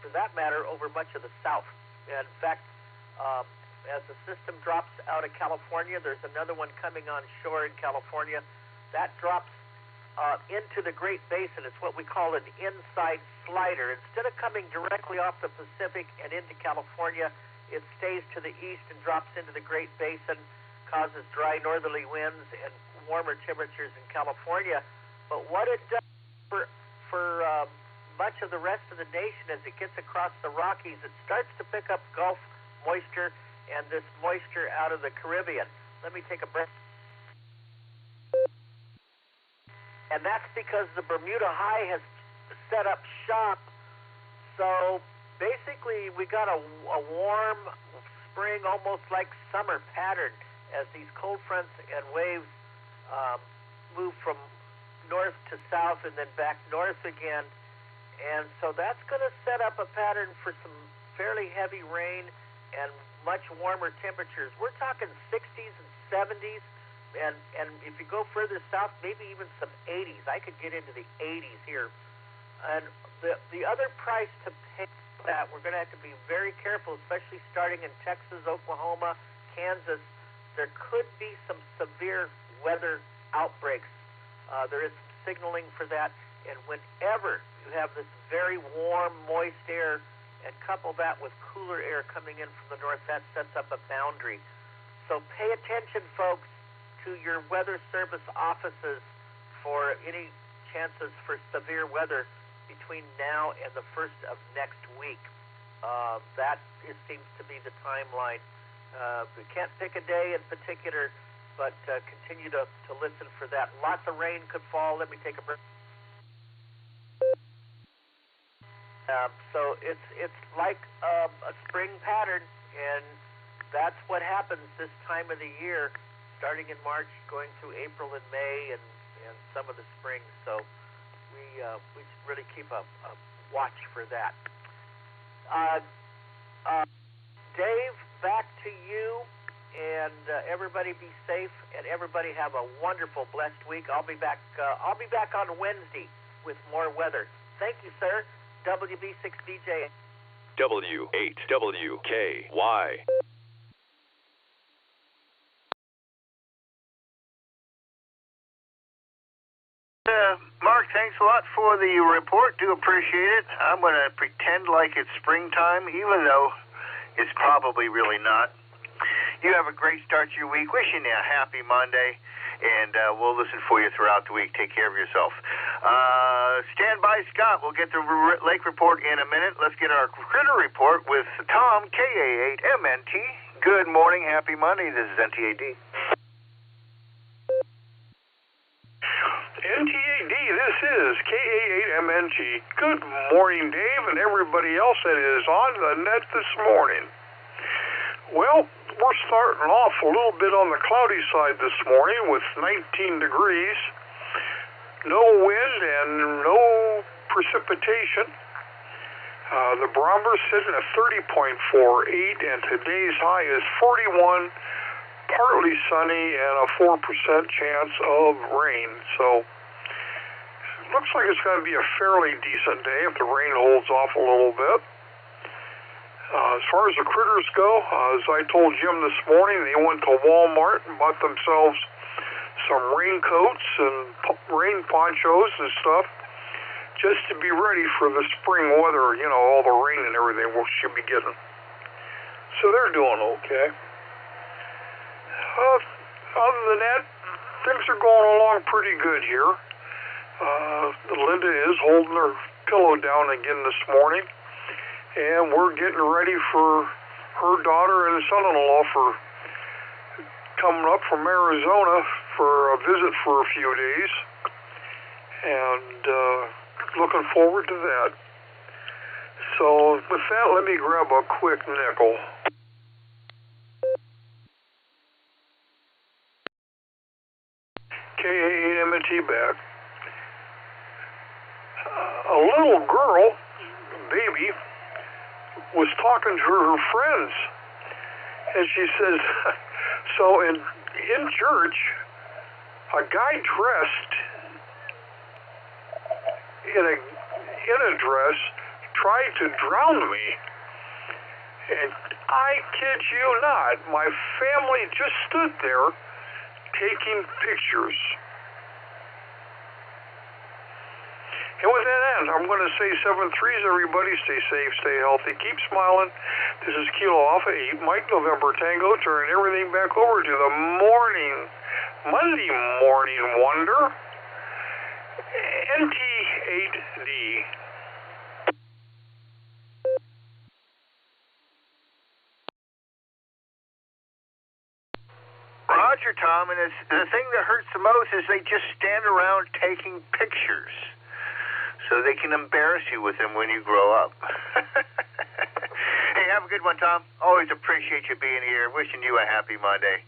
for that matter, over much of the South. And in fact, as the system drops out of California, there's another one coming on shore in California. That drops into the Great Basin. It's what we call an inside slider. Instead of coming directly off the Pacific and into California, it stays to the east and drops into the Great Basin, causes dry northerly winds and warmer temperatures in California. But what it does for much of the rest of the nation as it gets across the Rockies, it starts to pick up Gulf moisture and this moisture out of the Caribbean. Let me take a breath. And that's because the Bermuda High has set up shop. So basically we got a warm spring, almost like summer pattern as these cold fronts and waves move from north to south and then back north again. And so that's going to set up a pattern for some fairly heavy rain and much warmer temperatures. We're talking 60s and 70s, and if you go further south, maybe even some 80s. I could get into the 80s here. And the other price to pay for that, we're going to have to be very careful, especially starting in Texas, Oklahoma, Kansas. There could be some severe weather outbreaks. There is some signaling for that. And whenever you have this very warm, moist air and couple that with cooler air coming in from the north, that sets up a boundary. So pay attention, folks, to your weather service offices for any chances for severe weather between now and the first of next week. That seems to be the timeline. We can't pick a day in particular, but continue to listen for that. Lots of rain could fall. Let me take a break. So it's like a spring pattern, and that's what happens this time of the year, starting in March, going through April and May, and some of the spring. So we should really keep a watch for that. Dave, back to you, and everybody be safe, and everybody have a wonderful, blessed week. I'll be back on Wednesday with more weather. Thank you, sir. WB6DJ. W8WKY. Mark, thanks a lot for the report. Do appreciate it. I'm going to pretend like it's springtime, even though it's probably really not. You have a great start to your week. Wishing you a happy Monday, and we'll listen for you throughout the week. Take care of yourself. Stand by, Scott. We'll get the lake report in a minute. Let's get our critter report with Tom, KA8MNT. Good morning. Happy Monday. This is NTAD. NTAD, this is KA8MNT. Good morning, Dave, and everybody else that is on the net this morning. Well, we're starting off a little bit on the cloudy side this morning with 19 degrees, no wind and no precipitation. The barometer sitting at 30.48, and today's high is 41, partly sunny, and a 4% chance of rain. So it looks like it's going to be a fairly decent day if the rain holds off a little bit. As far as the critters go, as I told Jim this morning, they went to Walmart and bought themselves some raincoats and rain ponchos and stuff just to be ready for the spring weather, you know, all the rain and everything we should be getting. So they're doing okay. Other than that, things are going along pretty good here. Linda is holding her pillow down again this morning, and we're getting ready for her daughter and son-in-law for coming up from Arizona for a visit for a few days, and looking forward to that. So with that, let me grab a quick nickel. K8MNT back. A little girl, baby, was talking to her friends, and she says, so in church, a guy dressed in a dress tried to drown me. And I kid you not, my family just stood there taking pictures. And with that end, I'm going to say 7-3s, everybody. Stay safe, stay healthy, keep smiling. This is Kilo Alpha 8, Mike November Tango, turning everything back over to the Monday morning wonder, NT8D. Roger, Tom, and the thing that hurts the most is they just stand around taking pictures so they can embarrass you with them when you grow up. Hey, have a good one, Tom. Always appreciate you being here. Wishing you a happy Monday.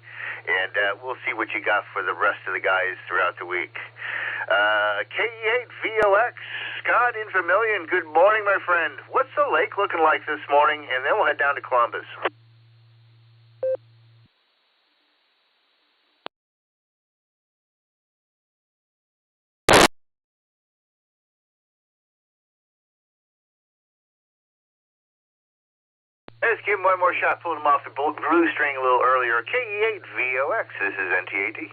And we'll see what you got for the rest of the guys throughout the week. KE8VOX, Scott in Vermilion, good morning, my friend. What's the lake looking like this morning? And then we'll head down to Columbus. Let's give him one more shot, pulling him off the blue string a little earlier. KE8VOX, this is NT8D.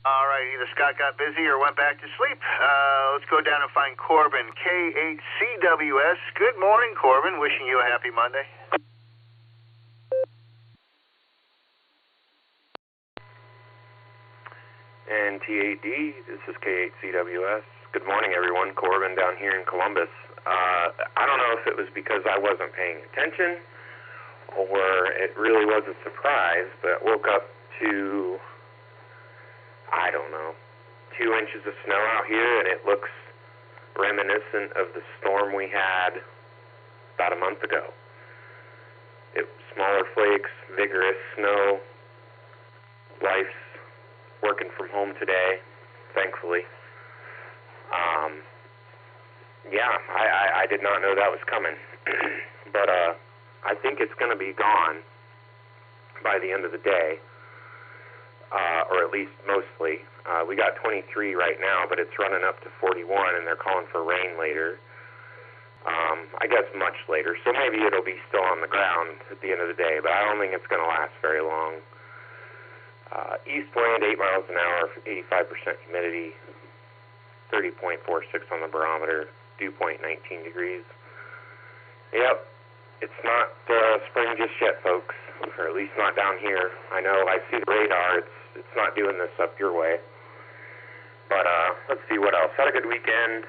All right, either Scott got busy or went back to sleep. Let's go down and find Corbin, K8CWS. Good morning, Corbin. Wishing you a happy Monday. NT8D, this is K8CWS. Good morning, everyone. Corbin down here in Columbus. I don't know if it was because I wasn't paying attention or it really was a surprise, but woke up to, I don't know, 2 inches of snow out here, and it looks reminiscent of the storm we had about a month ago. Smaller flakes, vigorous snow. Life's working from home today, thankfully. Yeah, I did not know that was coming. But I think it's going to be gone by the end of the day, or at least mostly. We got 23 right now, but it's running up to 41, and they're calling for rain later. I guess much later, so maybe it'll be still on the ground at the end of the day, but I don't think it's going to last very long. East wind, 8 miles an hour, 85% humidity, 30.46 on the barometer, dew point 19 degrees. Yep, it's not spring just yet, folks, or at least not down here. I know, I see the radar, it's not doing this up your way. But let's see what else. Had a good weekend.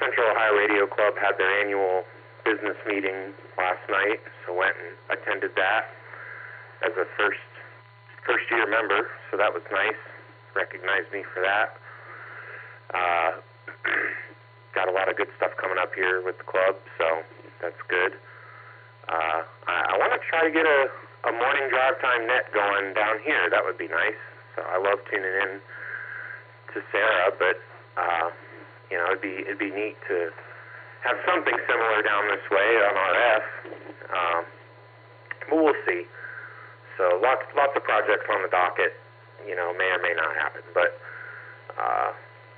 Central Ohio Radio Club had their annual business meeting last night, so went and attended that as a first-year member, so that was nice. Recognized me for that. Got a lot of good stuff coming up here with the club, so that's good. I want to try to get a morning drive time net going down here. That would be nice. So I love tuning in to Sarah, but you know, it'd be neat to have something similar down this way on RF. But we'll see. So lots of projects on the docket, you know, may or may not happen. But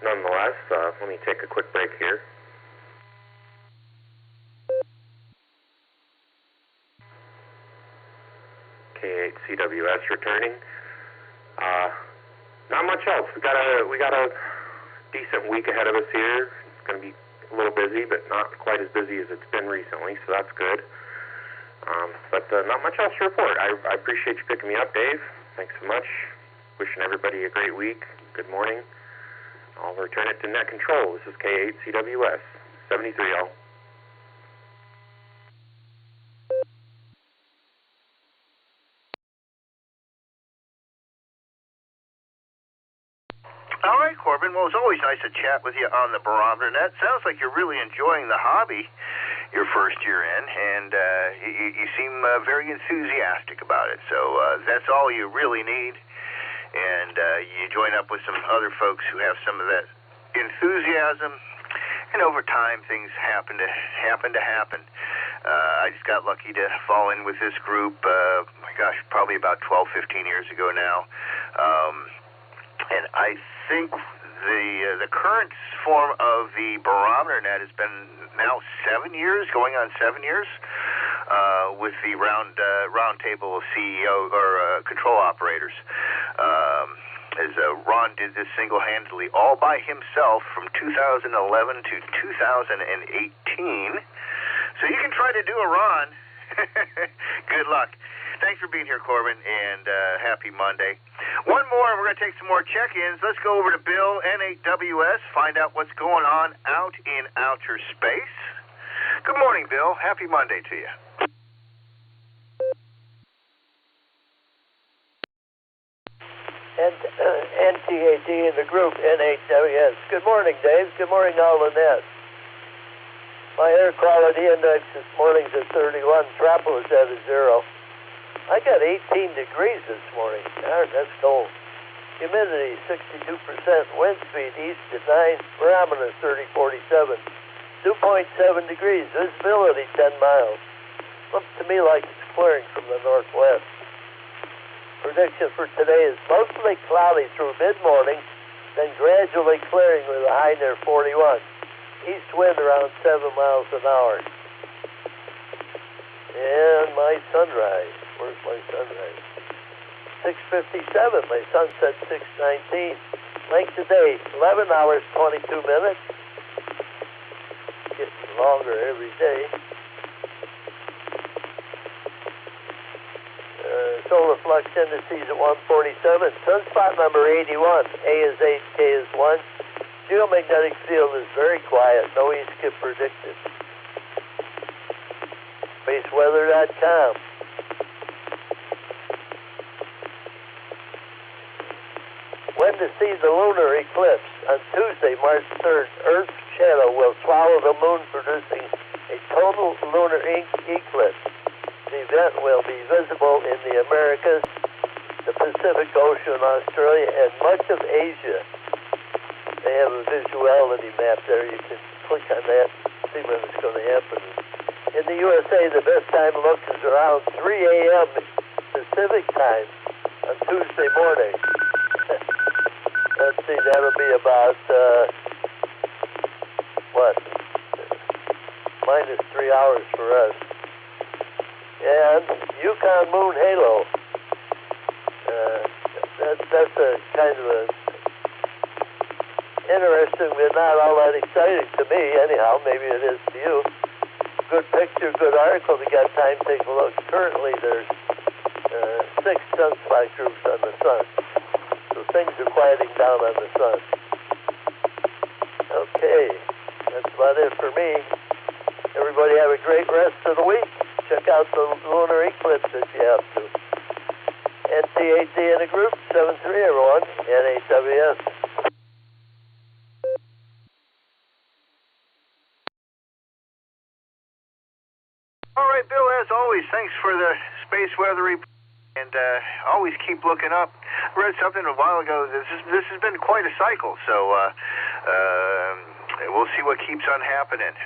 nonetheless, let me take a quick break here. K8CWS returning. Not much else. We got a decent week ahead of us here. It's going to be a little busy, but not quite as busy as it's been recently, so that's good. But not much else to report. I appreciate you picking me up, Dave. Thanks so much. Wishing everybody a great week. Good morning. I'll return it to Net Control. This is K8CWS 73, y'all. All right, Corbin. Well, it's always nice to chat with you on the Barometer Net. Sounds like you're really enjoying the hobby your first year in, and you seem very enthusiastic about it. So that's all you really need. And you join up with some other folks who have some of that enthusiasm, and over time things happen. I just got lucky to fall in with this group, my gosh, probably about 12, 15 years ago now. And I think the current form of the Barometer Net has been now 7 years, going on 7 years, with the round table of CEO or control operators. As Ron did this single-handedly, all by himself from 2011 to 2018. So you can try to do a Ron. Good luck. Thanks for being here, Corbin, and happy Monday. One more, and we're going to take some more check-ins. Let's go over to Bill, N8WS, find out what's going on out in outer space. Good morning, Bill. Happy Monday to you. NTAD in the group, N8WS. Good morning, Dave. Good morning, all the net. My air quality index this morning's at 31. Trapo is at a 0. I got 18 degrees this morning. Darn, that's cold. Humidity 62%. Wind speed east at 9. Barometer 3047. 2.7 degrees. Visibility 10 miles. Looks to me like it's clearing from the northwest. Prediction for today is mostly cloudy through mid-morning, then gradually clearing with a high near 41. East wind around 7 miles an hour. And my sunrise. Where's my sunrise? 6:57. My sunset 6:19. Length today 11 hours 22 minutes. Getting longer every day. Solar flux indices at 147. Sunspot number 81. A is 8, K is 1. Geomagnetic field is very quiet. No east skip predicted. Spaceweather.com. When to see the lunar eclipse? On Tuesday, March 3rd, Earth's shadow will swallow the moon, producing a total lunar eclipse. The event will be visible in the Americas, the Pacific Ocean, Australia, and much of Asia. They have a visuality map there. You can click on that, see when it's going to happen. In the USA, the best time to look is around 3 a.m. Pacific time on Tuesday morning. Let's see, that'll be about, minus 3 hours for us. And Yukon Moon Halo. That's a kind of a interesting, but not all that exciting to me. Anyhow, maybe it is to you. Good picture, good article. If you got time, take a look. Currently, there's 6 sunspot groups on the sun. So things are quieting down on the sun. Okay, that's about it for me. Everybody have a great rest of the week. Check out the lunar eclipse if you have to. NTAD in a group, 73 everyone, N8WS. All right, Bill, as always, thanks for the space weather report, and always keep looking up. I read something a while ago. This has been quite a cycle, so we'll see what keeps on happening.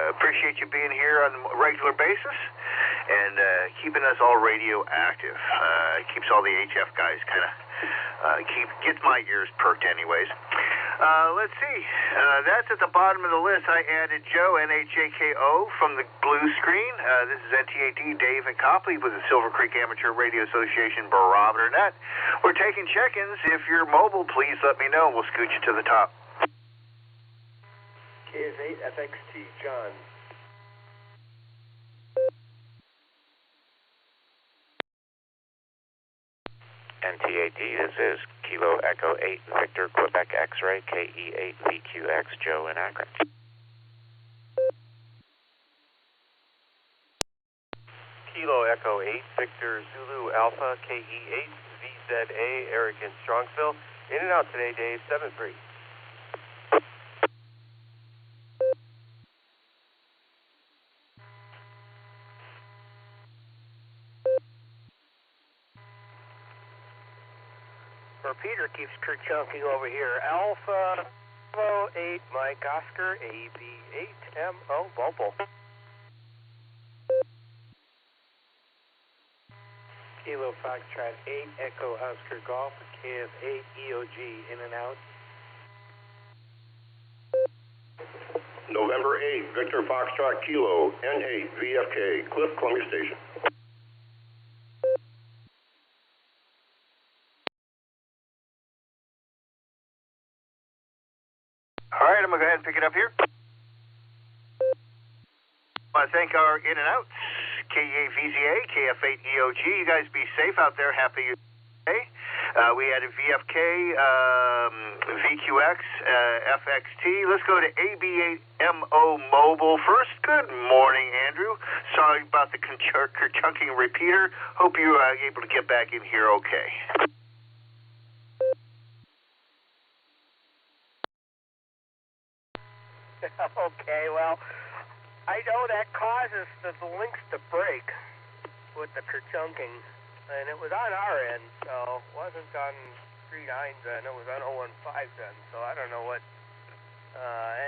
Appreciate you being here on a regular basis and keeping us all radio active. Keeps all the HF guys kind of gets my ears perked anyways. Let's see. That's at the bottom of the list. I added Joe, NHAKO, from the blue screen. This is NTAD, Dave and Copley with the Silvercreek Amateur Radio Association Barometer Net. We're taking check-ins. If you're mobile, please let me know. We'll scoot you to the top. K is 8, FXT, John. NTAD, this is Kilo Echo 8, Victor, Quebec X-Ray, KE8VQX, Joe in Akron. Kilo Echo 8, Victor Zulu Alpha, KE8VZA, Eric in Strongsville. In and out today, Dave, 7-3. repeater keeps kerchunking over here. Alpha 8 Mike Oscar AB8MO Mobile. Kilo Foxtrot 8 Echo Oscar Golf KF8 EOG in and out. November 8 Victor Foxtrot Kilo N8 VFK Cliff Columbia Station. All right, I'm going to go ahead and pick it up here. I want to thank our in and outs, KEA VZA, KF8 EOG. You guys be safe out there. Happy day. We had a VFK, VQX, FXT. Let's go to AB8MO Mobile first. Good morning, Andrew. Sorry about the kerchunking repeater. Hope you are able to get back in here okay. Okay, well, I know that causes the links to break with the kerchunking, and it was on our end, so it wasn't on 39's end, it was on 015's end, so I don't know what,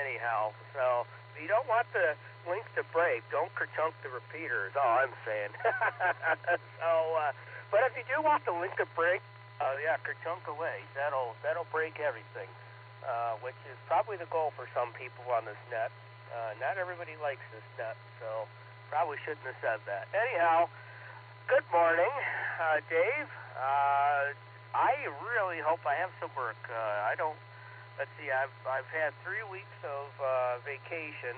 anyhow, so if you don't want the links to break, don't kerchunk the repeater is all I'm saying. So, but if you do want the link to break, yeah, kerchunk away, that'll break everything. Which is probably the goal for some people on this net. Not everybody likes this net, so probably shouldn't have said that. Anyhow, good morning, Dave. I really hope I have some work. Let's see, I've had 3 weeks of vacation,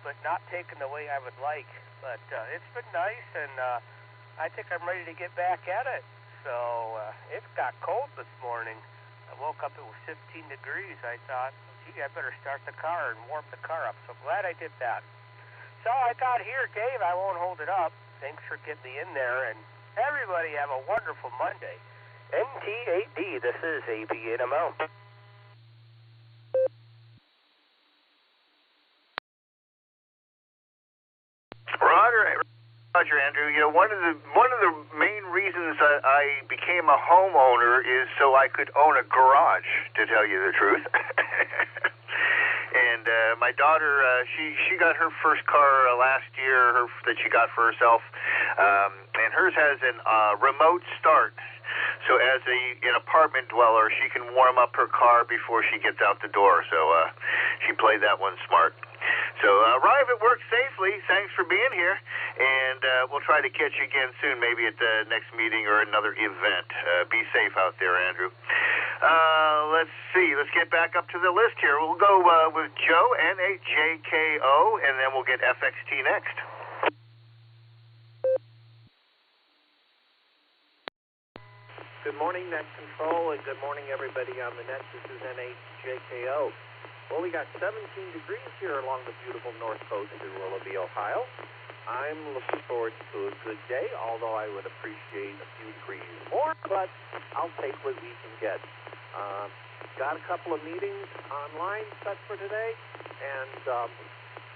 but not taken the way I would like. But it's been nice, and I think I'm ready to get back at it. So it got cold this morning. I woke up, it was 15 degrees. I thought, gee, I better start the car and warm the car up. So glad I did that. So I got here, Dave, I won't hold it up. Thanks for getting me in there. And everybody have a wonderful Monday. NT8D, this is AB8MO. Roger, Andrew. You know, one of the main reasons I became a homeowner is so I could own a garage, to tell you the truth. And my daughter, she got her first car last year that she got for herself, and hers has a remote start. So as an apartment dweller, she can warm up her car before she gets out the door. So she played that one smart. So arrive at work safely. Thanks for being here, and we'll try to catch you again soon, maybe at the next meeting or another event. Be safe out there, Andrew. Let's see. Let's get back up to the list here. We'll go with Joe, N-A-J-K-O, and then we'll get FXT next. Good morning, Net Control, and good morning, everybody on the net. This is N-A-J-K-O. Well, we got 17 degrees here along the beautiful north coast of Willoughby, Ohio. I'm looking forward to a good day, although I would appreciate a few degrees more, but I'll take what we can get. Got a couple of meetings online set for today, and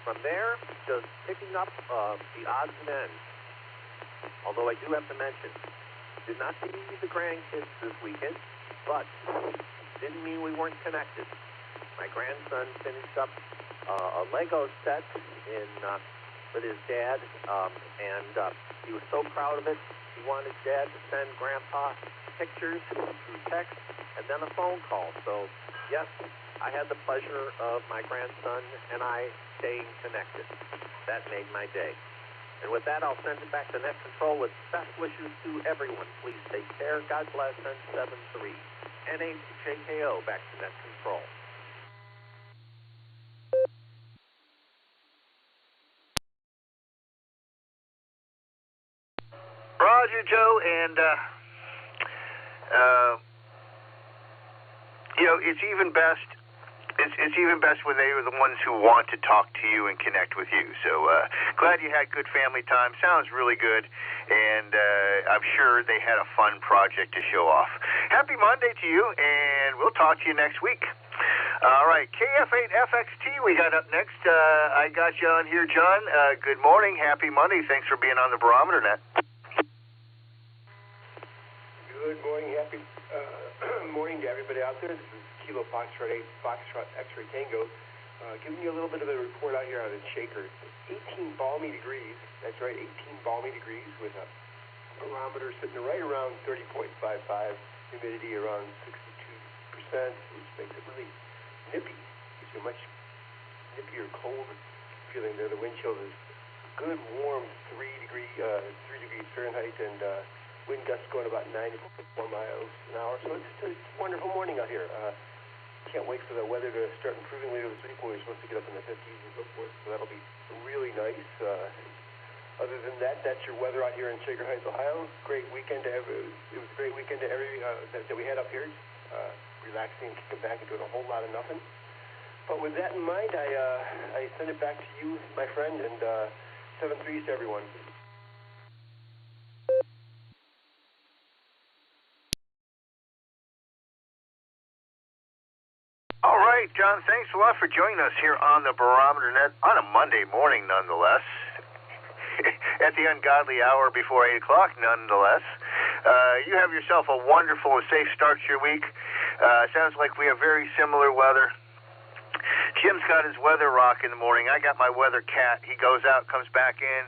from there, just picking up the odds and ends. Although I do have to mention, did not see the grandkids this weekend, but didn't mean we weren't connected. My grandson finished up a Lego set with his dad, and he was so proud of it. He wanted Dad to send Grandpa pictures through text and then a phone call. So, yes, I had the pleasure of my grandson and I staying connected. That made my day. And with that, I'll send it back to Net Control with best wishes to everyone. Please take care. God bless, and 7-3. N-A-J-K-O, back to Net Control. Roger, Joe, and you know, it's even best. It's even best when they are the ones who want to talk to you and connect with you. So glad you had good family time. Sounds really good, and I'm sure they had a fun project to show off. Happy Monday to you, and we'll talk to you next week. All right, KF8FXT we got up next. I got you on here, John. Good morning. Happy Monday. Thanks for being on the Barometer Net. Good morning. Happy to everybody out there. This is Kilo Foxtrot 8, Foxtrot X-Ray Tango, giving you a little bit of a report out here out in Shaker. 18 balmy degrees, that's right, 18 balmy degrees with a barometer sitting right around 30.55, humidity around 62%, which makes it really nippy. Gives you a much nippier cold feeling there. The wind chill is good, warm 3 degrees Fahrenheit, and wind gusts going about 94 miles an hour. So it's a wonderful morning out here. Can't wait for the weather to start improving later this week when we're supposed to get up in the 50s and so forth. So that'll be really nice. Other than that, that's your weather out here in Shaker Heights, Ohio. Great weekend it was a great weekend that we had up here. Relaxing and kicking back and doing a whole lot of nothing. But with that in mind, I send it back to you, my friend, and 7-3 to everyone. All right, John, thanks a lot for joining us here on the Barometer Net on a Monday morning, nonetheless. At the ungodly hour before 8 o'clock, nonetheless. You have yourself a wonderful, safe start to your week. Sounds like we have very similar weather. Jim's got his weather rock in the morning. I got my weather cat. He goes out, comes back in.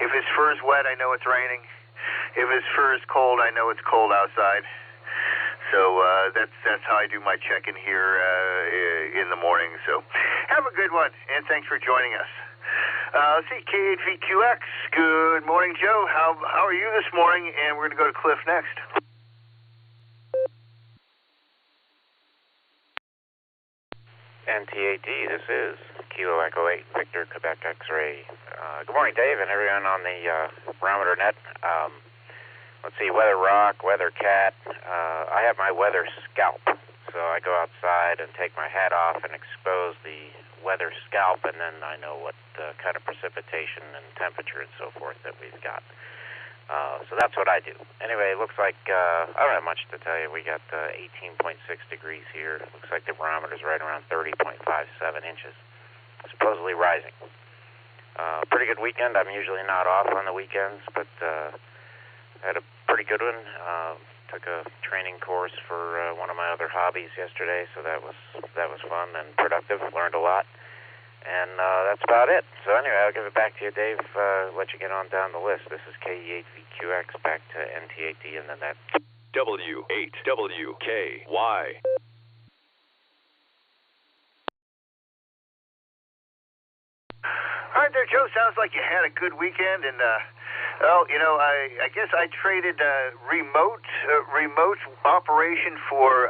If his fur's wet, I know it's raining. If his fur is cold, I know it's cold outside. So that's how I do my check-in here in the morning. So have a good one, and thanks for joining us. Let's see, K8VQX. Good morning, Joe. How are you this morning? And we're going to go to Cliff next. NTAD, this is Kilo Echo 8, Victor, Quebec X-Ray. Good morning, Dave, and everyone on the Barometer Net. Let's see, weather rock, weather cat. I have my weather scalp, so I go outside and take my hat off and expose the weather scalp, and then I know what kind of precipitation and temperature and so forth that we've got. So that's what I do. Anyway, it looks like, I don't have much to tell you. We got 18.6 degrees here. It looks like the barometer's right around 30.57 inches, supposedly rising. Pretty good weekend. I'm usually not off on the weekends, but had a pretty good one. Took a training course for one of my other hobbies yesterday, so that was fun and productive. Learned a lot, and that's about it. So anyway, I'll give it back to you, Dave. Let you get on down the list. This is K8VQX back to NTAD, and then that W8WKY. All right there, Joe. Sounds like you had a good weekend, and well, you know, I guess I traded remote operation for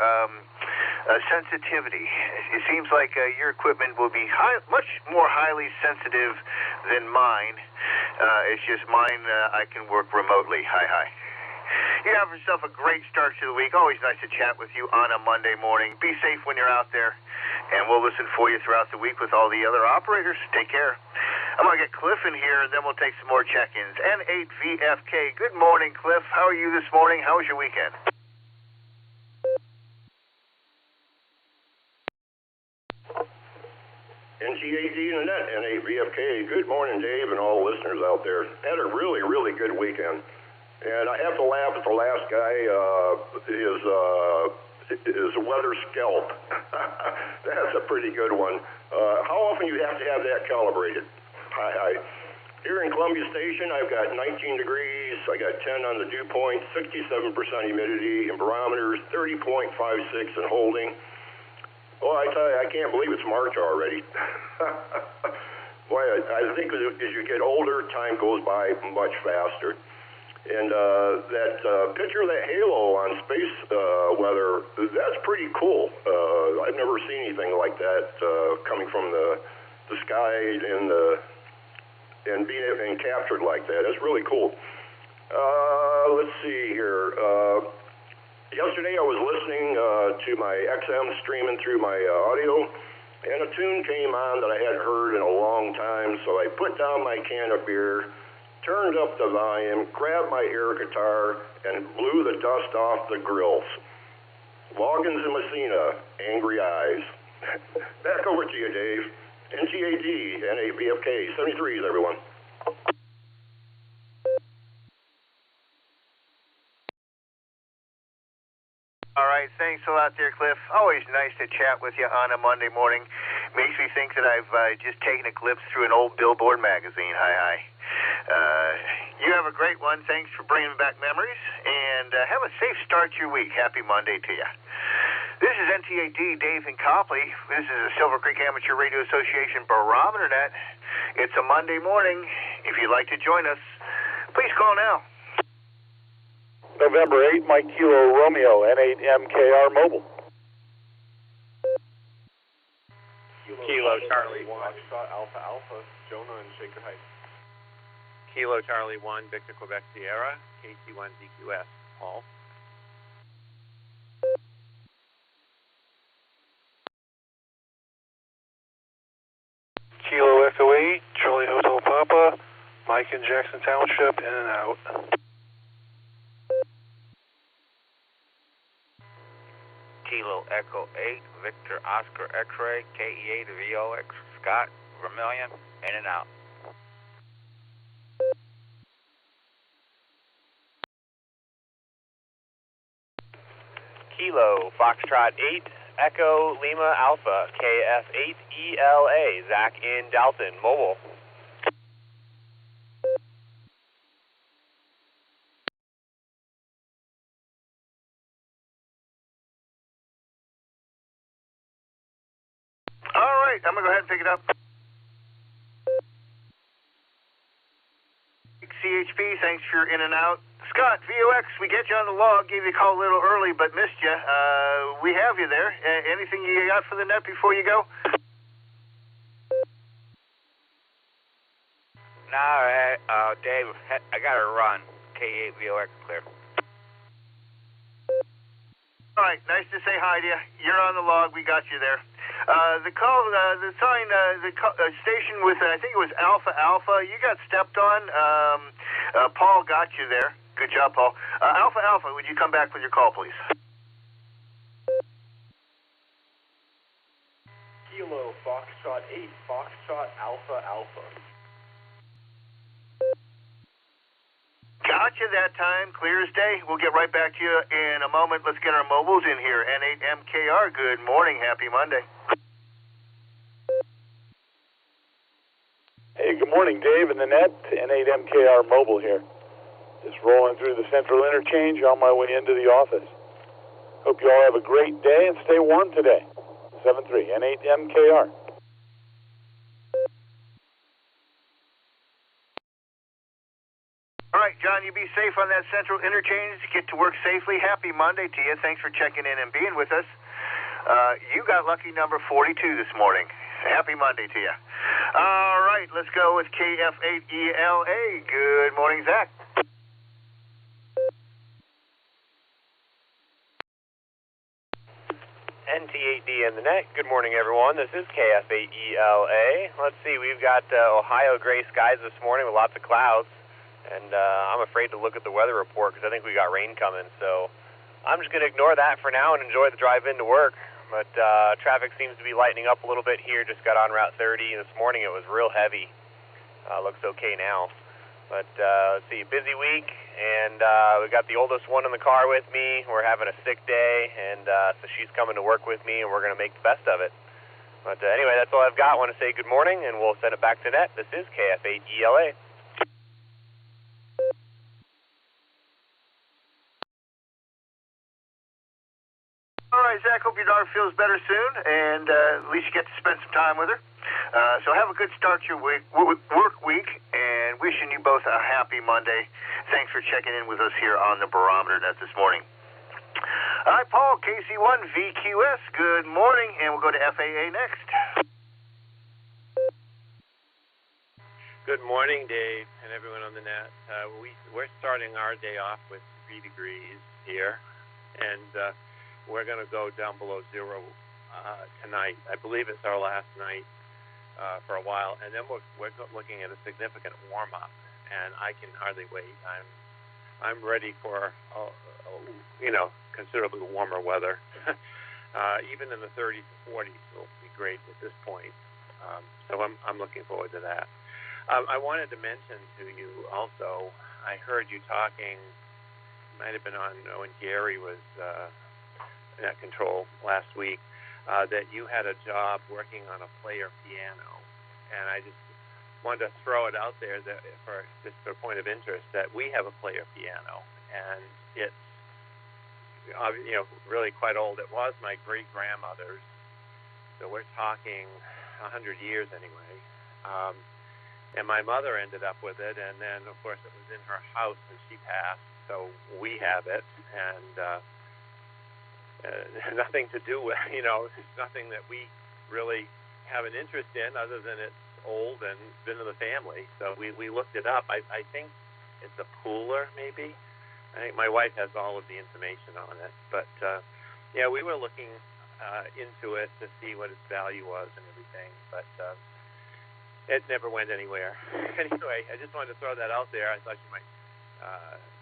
sensitivity. It seems like your equipment will be much more highly sensitive than mine. It's just mine I can work remotely. Hi. You have yourself a great start to the week. Always nice to chat with you on a Monday morning. Be safe when you're out there, and we'll listen for you throughout the week with all the other operators. Take care. I'm going to get Cliff in here, and then we'll take some more check-ins. N8VFK, good morning, Cliff. How are you this morning? How was your weekend? NTAD and the Net, N8VFK, good morning, Dave, and all listeners out there. Had a really, really good weekend. And I have to laugh at the last guy, his weather scalp. That's a pretty good one. How often do you have to have that calibrated? Hi. Here in Columbia Station, I've got 19 degrees. I got 10 on the dew point, 67% humidity, and barometers 30.56 and holding. Well, I tell you, I can't believe it's March already. Boy, I think as you get older, time goes by much faster. And that picture of that halo on space weather, that's pretty cool. I've never seen anything like that coming from the sky and being captured like that. That's really cool. Let's see here. Yesterday I was listening to my XM streaming through my audio, and a tune came on that I hadn't heard in a long time, so I put down my can of beer, turned up the volume, grabbed my air guitar, and blew the dust off the grills. Loggins and Messina, Angry Eyes. Back over to you, Dave. NTAD, NABFK, 73s, everyone. All right. right, thanks a lot there, Cliff. Always nice to chat with you on a Monday morning. Makes me think that I've just taken a glimpse through an old Billboard magazine. Hi. You have a great one. Thanks for bringing back memories, and have a safe start to your week. Happy Monday to you. This is NTAD, Dave and Copley. This is the Silvercreek Amateur Radio Association Barometer Net. It's a Monday morning. If you'd like to join us, please call now. November 8, Mike Kilo Romeo, N8MKR Mobile. Kilo Charlie 1, Alpha Alpha, Jonah and Shaker Heights. Kilo Charlie 1, Victor Quebec Sierra, KC1 DQS, Paul. Kilo Echo 8, Charlie Hotel Papa, Mike in Jackson Township, in and out. Kilo Echo 8, Victor Oscar X-Ray, KE8 VOX, Scott, Vermilion, in and out. Kilo Foxtrot 8, Echo Lima Alpha, KF8 ELA, Zach in Dalton, Mobile. All right, I'm going to go ahead and pick it up. CHP, thanks for your in and out. Scott, VOX, we get you on the log. Gave you a call a little early, but missed you. We have you there. Anything you got for the net before you go? No, Dave, I got to run. K8 VOX clear. All right, nice to say hi to you. You're on the log. We got you there. The station with, I think it was Alpha Alpha. You got stepped on. Paul got you there. Good job, Paul. Alpha Alpha, would you come back with your call, please? Kilo Foxtrot 8, Foxtrot Alpha Alpha. Gotcha that time. Clear as day. We'll get right back to you in a moment. Let's get our mobiles in here. N8MKR, good morning. Happy Monday. Hey, good morning, Dave and the net. N8MKR Mobile here. Just rolling through the Central Interchange on my way into the office. Hope you all have a great day and stay warm today. 7-3, N8MKR. All right, John, you be safe on that Central Interchange. Get to work safely. Happy Monday to you. Thanks for checking in and being with us. You got lucky number 42 this morning. Happy Monday to you. All right, let's go with KF8ELA. Good morning, Zach. NT8D in the net. Good morning, everyone. This is KF8ELA. Let's see, we've got Ohio gray skies this morning with lots of clouds. And I'm afraid to look at the weather report because I think we got rain coming. So I'm just going to ignore that for now and enjoy the drive into work. But traffic seems to be lightening up a little bit here. Just got on Route 30. This morning it was real heavy. Looks okay now. But let's see, busy week. And we got the oldest one in the car with me. We're having a sick day. And so she's coming to work with me, and we're going to make the best of it. But anyway, that's all I've got. I want to say good morning, and we'll send it back to net. This is KF8ELA. All right, Zach, hope your daughter feels better soon, and at least you get to spend some time with her. So have a good start to your work week, and wishing you both a happy Monday. Thanks for checking in with us here on the Barometer Net this morning. All right, Paul, KC1 VQS, good morning, and we'll go to FAA next. Good morning, Dave, and everyone on the net. We're starting our day off with 3 degrees here, and we're going to go down below zero tonight. I believe it's our last night for a while, and then we're looking at a significant warm-up, and I can hardly wait. I'm ready for considerably warmer weather. Even in the 30s and 40s will be great at this point. So I'm looking forward to that. I wanted to mention to you also, I heard you talking, might have been on when Gary was Net Control last week that you had a job working on a player piano, and I just wanted to throw it out there that for just a point of interest that we have a player piano, and it's really quite old. It was my great grandmother's, so we're talking 100 years anyway. And my mother ended up with it, and then of course it was in her house when she passed, so we have it, and nothing to do with, it's nothing that we really have an interest in other than it's old and been in the family. So we looked it up. I think it's a Pooler, maybe. I think my wife has all of the information on it. But, we were looking into it to see what its value was and everything. But it never went anywhere. Anyway, I just wanted to throw that out there. I thought you might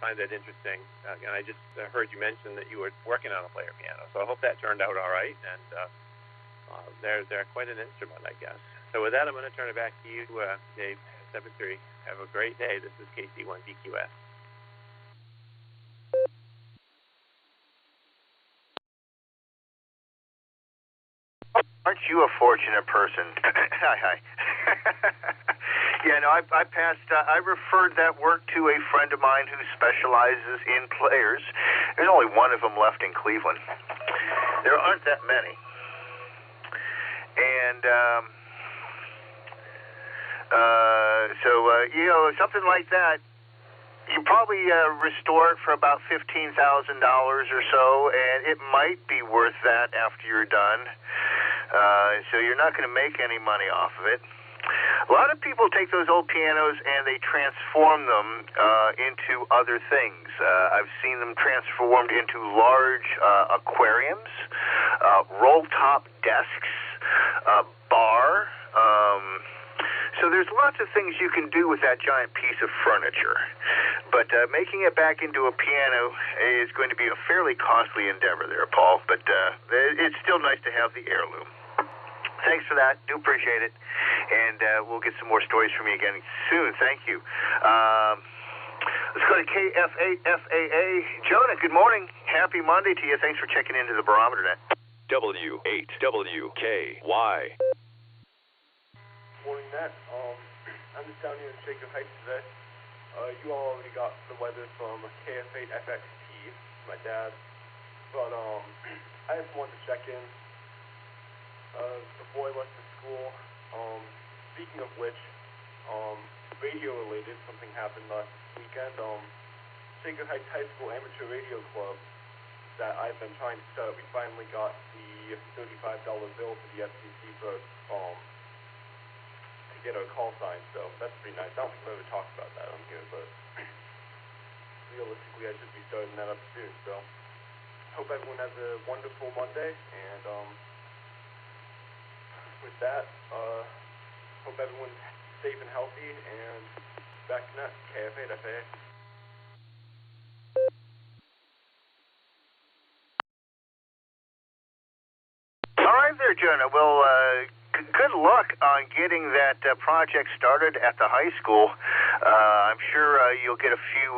find that interesting. And I just heard you mention that you were working on a player piano. So I hope that turned out all right. And they're quite an instrument, I guess. So with that, I'm going to turn it back to you, Dave, 7-3. Have a great day. This is KC1DQS. Aren't you a fortunate person? Hi. Yeah, no, I passed. I referred that work to a friend of mine who specializes in players. There's only one of them left in Cleveland. There aren't that many, and something like that. You probably restore it for about $15,000 or so, and it might be worth that after you're done. So you're not going to make any money off of it. A lot of people take those old pianos and they transform them into other things. I've seen them transformed into large aquariums, roll-top desks, bar. So there's lots of things you can do with that giant piece of furniture. But making it back into a piano is going to be a fairly costly endeavor there, Paul. But it's still nice to have the heirloom. Thanks for that. Do appreciate it. And we'll get some more stories from you again soon. Thank you. Let's go to KF8FAA. Jonah, good morning. Happy Monday to you. Thanks for checking into the Barometer Net. W8WKY. Morning, Nat. I'm just down here in Shaker Heights today. You all already got the weather from KF8FXT, my dad. But I just wanted to check in. The boy left for school. Speaking of which, radio related, something happened last weekend. Shaker Heights High School Amateur Radio Club that I've been trying to start. We finally got the $35 bill for the FCC for to get our call sign, so that's pretty nice. I don't think we've ever talked about that on here, but realistically I should be starting that up soon. So hope everyone has a wonderful Monday, and with that, hope everyone's safe and healthy, and back to net, KF8FAA. All right there, Jonah. Well, good luck on getting that project started at the high school. I'm sure you'll get a few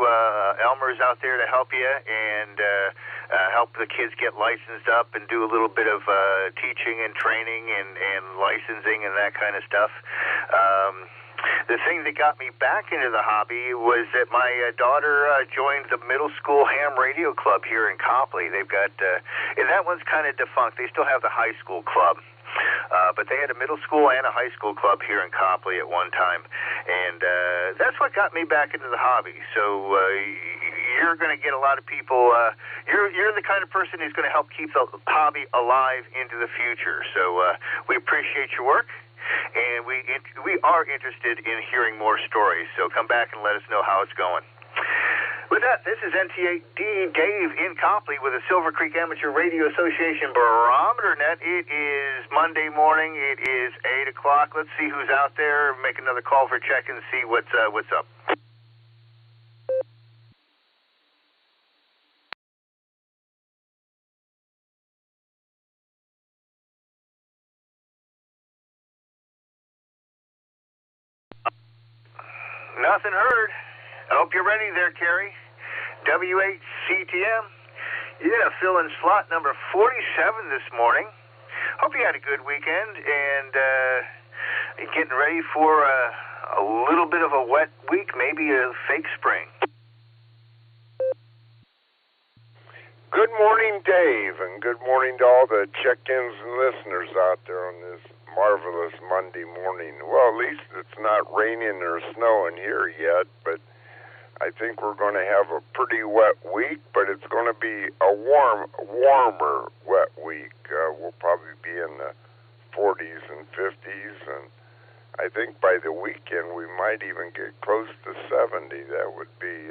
Elmers out there to help you and help the kids get licensed up and do a little bit of teaching and training and licensing and that kind of stuff. The thing that got me back into the hobby was that my daughter joined the middle school ham radio club here in Copley. They've got, and that one's kind of defunct. They still have the high school club. But they had a middle school and a high school club here in Copley at one time. And that's what got me back into the hobby. So you're going to get a lot of people. You're the kind of person who's going to help keep the hobby alive into the future. So we appreciate your work. And we are interested in hearing more stories. So come back and let us know how it's going. With that, this is NT8D Dave in Copley with the Silvercreek Amateur Radio Association Barometer Net. It is Monday morning. It is 8 o'clock. Let's see who's out there. Make another call for check and see what's up. Nothing heard. I hope you're ready there, Kerry. W8CTM. Yeah, filling slot number 47 this morning. Hope you had a good weekend and getting ready for a little bit of a wet week, maybe a fake spring. Good morning, Dave, and good morning to all the check-ins and listeners out there on this marvelous Monday morning. Well, at least it's not raining or snowing here yet, but I think we're going to have a pretty wet week, but it's going to be a warmer wet week. We'll probably be in the 40s and 50s, and I think by the weekend we might even get close to 70. That would be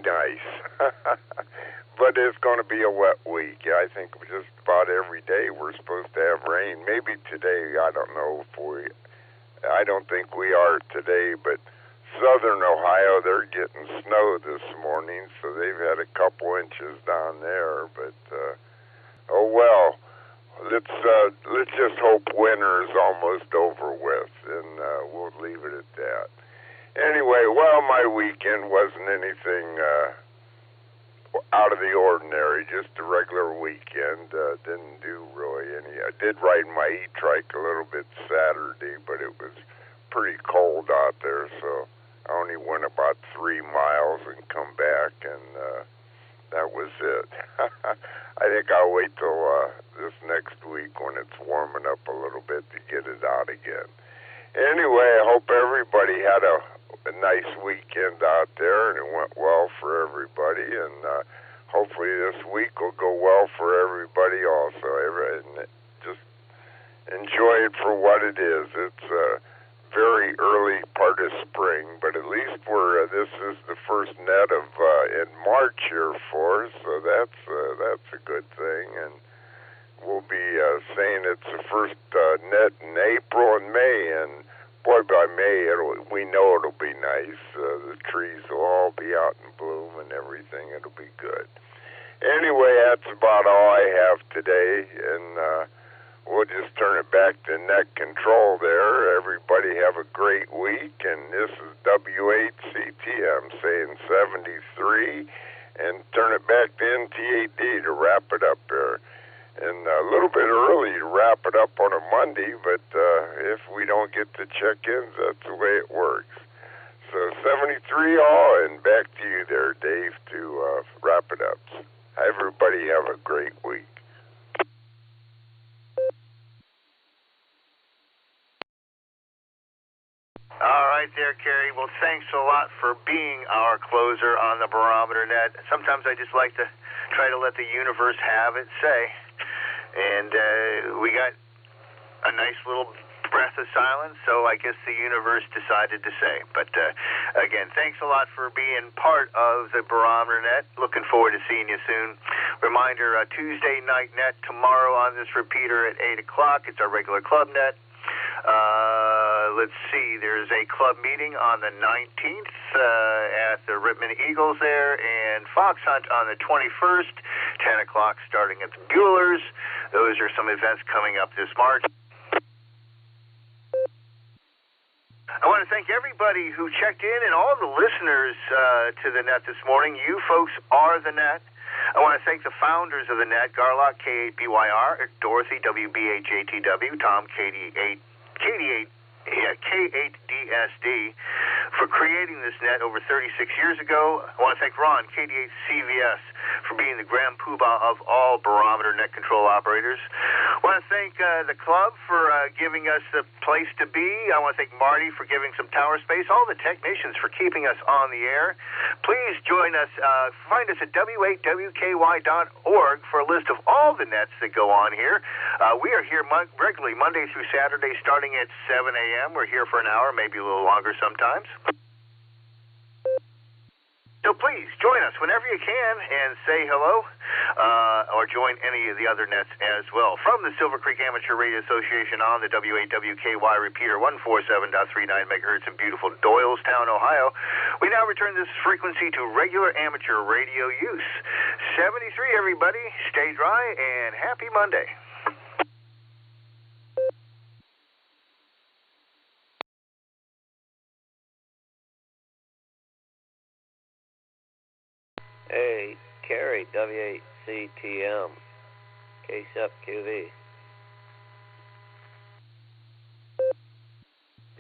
nice. But it's going to be a wet week. I think just about every day we're supposed to have rain. Maybe today, I don't know I don't think we are today, but southern Ohio, they're getting snow this morning, so they've had a couple inches down there. But oh well, let's just hope winter is almost over with, and we'll leave it at that. Anyway, well, my weekend wasn't anything out of the ordinary, just a regular weekend. Didn't do really any. I did ride my e-trike a little bit Saturday, but it was pretty cold out there, so I only went about 3 miles and come back, and that was it. I think I'll wait till this next week when it's warming up a little bit to get it out again. Anyway, I hope everybody had a nice weekend out there, and it went well for everybody, and hopefully this week will go well for everybody also. And just enjoy it for what it is. It's a very early part of spring, but at least this is the first net of in March here for us, so that's a good thing, and we'll be saying it's the first net in April and May, and boy, by May, we know it'll be nice. The trees will all be out in bloom and everything. It'll be good. Anyway, that's about all I have today, and we'll just turn it back to net control there. Everybody have a great week, and this is W8CT. I'm saying 73, and turn it back to NTAD to wrap it up there. And a little bit early to wrap it up on a Monday, but if we don't get the check-ins, that's the way it works. So 73 all, and back to you there, Dave, to wrap it up. Everybody have a great week. All right there, Kerry. Well, thanks a lot for being our closer on the Barometer Net. Sometimes I just like to try to let the universe have its say. And we got a nice little breath of silence, so I guess the universe decided to say. But again, thanks a lot for being part of the Barometer Net. Looking forward to seeing you soon. Reminder, Tuesday night net tomorrow on this repeater at 8 o'clock. It's our regular club net. Let's see, there's a club meeting on the 19th at the Rittman Eagles there, and Fox Hunt on the 21st, 10 o'clock starting at the Buellers. Those are some events coming up this March. I want to thank everybody who checked in and all the listeners to the net this morning. You folks are the net. I want to thank the founders of the net, Garlock, K8BYR, Dorothy, WBHATW, Tom, K8DSD, for creating this net over 36 years ago. I want to thank Ron, KD8CVS, for being the grand poobah of all Barometer net control operators. I want to thank the club for giving us the place to be. I want to thank Marty for giving some tower space, all the technicians for keeping us on the air. Please join us, find us at w8wky.org for a list of all the nets that go on here. We are here regularly Monday through Saturday starting at 7 a.m. We're here for an hour, maybe a little longer sometimes. So please join us whenever you can and say hello, or join any of the other nets as well. From the Silvercreek Amateur Radio Association on the W8WKY repeater 147.39 megahertz in beautiful Doylestown, Ohio, we now return this frequency to regular amateur radio use. 73, everybody. Stay dry and happy Monday. Hey, Carey, W8CTM, KSEP QV.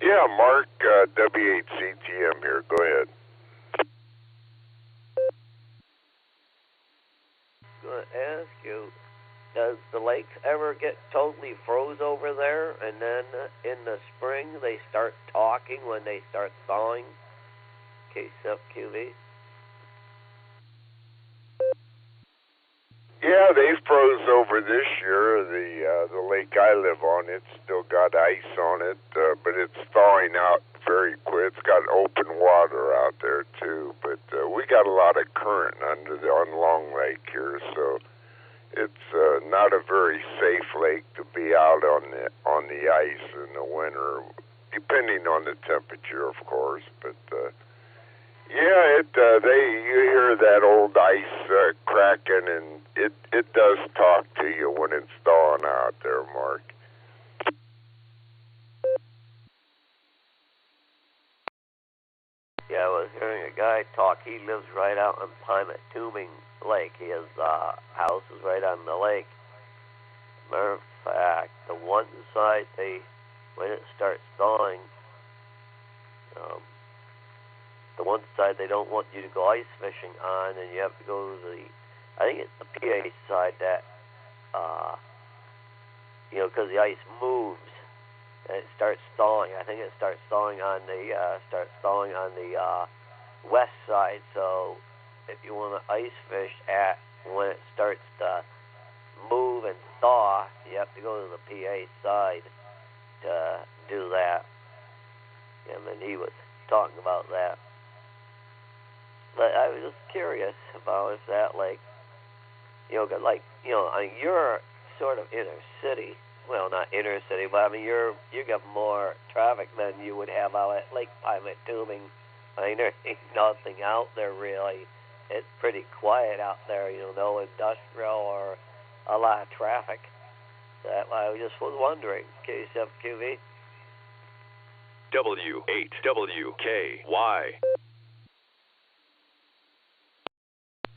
Yeah, Mark, W8CTM here. Go ahead. I'm going to ask you, does the lakes ever get totally froze over there, and then in the spring they start talking when they start thawing? KSEP QV. Yeah, they froze over this year. The lake I live on, it's still got ice on it, but it's thawing out very quick. It's got open water out there too, but we got a lot of current on Long Lake here, so it's not a very safe lake to be out on the ice in the winter, depending on the temperature, of course. But yeah, you hear that old ice cracking, and it does talk to you when it's thawing out there, Mark. Yeah, I was hearing a guy talk. He lives right out on Pymatuming Lake. His house is right on the lake. Matter of fact, the one side, when it starts thawing, the one side they don't want you to go ice fishing on, and you have to go to I think it's the PA side that, because the ice moves and it starts thawing. I think it starts thawing on the west side. So if you want to ice fish when it starts to move and thaw, you have to go to the PA side to do that. And then he was talking about that. But I was just curious about if that, you're sort of inner city. Well, not inner city, but I mean, you got more traffic than you would have out at Lake Pymatuming. I mean, there ain't nothing out there really. It's pretty quiet out there, no industrial or a lot of traffic. That I just was wondering. KSEP QV. W8WKY.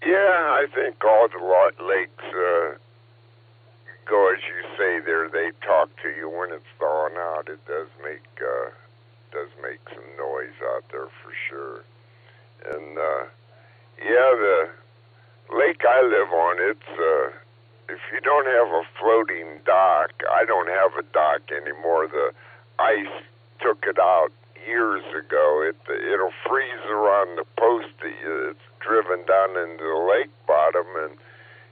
Yeah, I think all the lakes go as you say there. They talk to you when it's thawing out. It does make some noise out there for sure. And the lake I live on, it's if you don't have a floating dock, I don't have a dock anymore. The ice took it out years ago. It'll freeze around the post that it's driven down into the lake bottom, and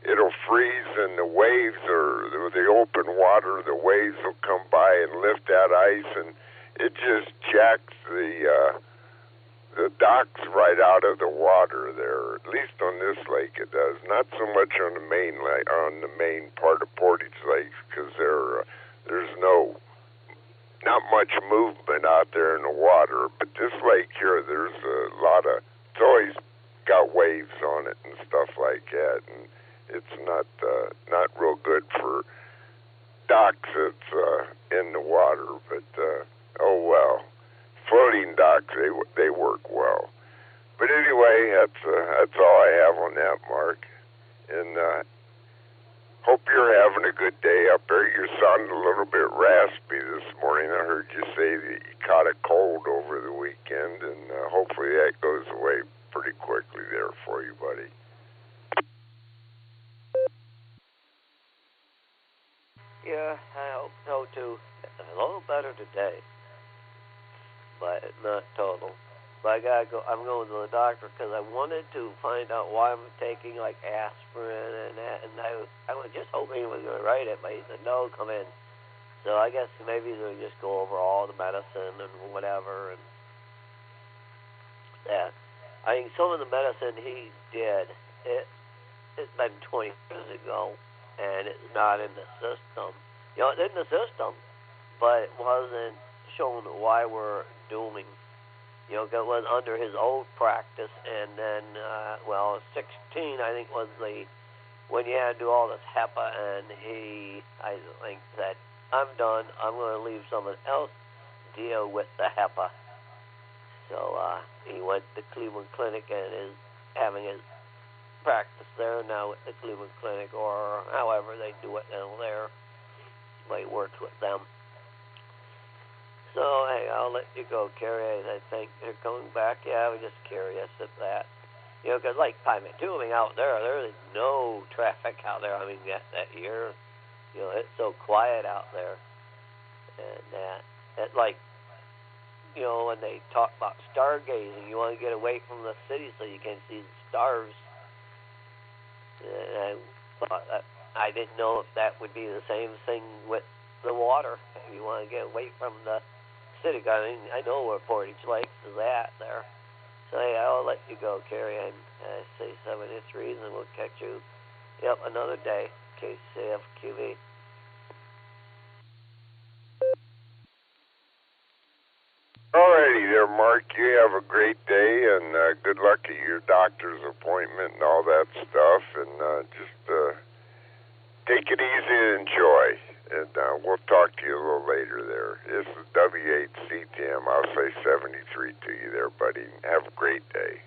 it'll freeze, and the waves or the open water, the waves will come by and lift that ice, and it just jacks the docks right out of the water there. At least on this lake it does. Not so much on the main lake, on the main part of Portage Lake, because there's not much movement out there in the water. But this lake here, there's a lot of. It's always got waves on it and stuff like that, and it's not real good for docks that's in the water. But oh well, floating docks they work well. But anyway, that's all I have on that, Mark. And hope you're having a good day up there. You sound a little bit raspy this morning. I heard you say that you caught a cold over the weekend, and hopefully that goes away pretty quickly there for you, buddy. Yeah, I hope so too. A little better today, but not total. But I gotta go. I'm going to the doctor because I wanted to find out why I'm taking like aspirin and that, and I was just hoping he was going to write it, but he said no, come in. So I guess maybe they'll just go over all the medicine and whatever, and that. I think some of the medicine he did, it's been 20 years ago, and it's not in the system. It's in the system, but it wasn't shown why we're dooming. It was under his old practice, and then, 16, I think, was when you had to do all this HEPA, and I think, said, I'm done. I'm going to leave someone else deal with the HEPA. So he went to Cleveland Clinic and is having his practice there now at the Cleveland Clinic, or however they do it down there. Way works with them. So, hey, I'll let you go, Carrie. I think they're coming back. Yeah, I was just curious at that. You know, because like Pilot Tubing out there is no traffic out there. I mean, that year, you know, it's so quiet out there. And it's like, you know, when they talk about stargazing, you want to get away from the city so you can see the stars. And I thought I didn't know if that would be the same thing with the water. If you want to get away from the city. I mean, I know where Portage Lakes is at there. So, hey, I'll let you go, Carrie. I say 73, and then we'll catch you another day. KCFQV. Alrighty there, Mark. You have a great day, and good luck at your doctor's appointment and all that stuff. And just take it easy and enjoy. And we'll talk to you a little later there. This is W8CTM. I'll say 73 to you there, buddy. Have a great day.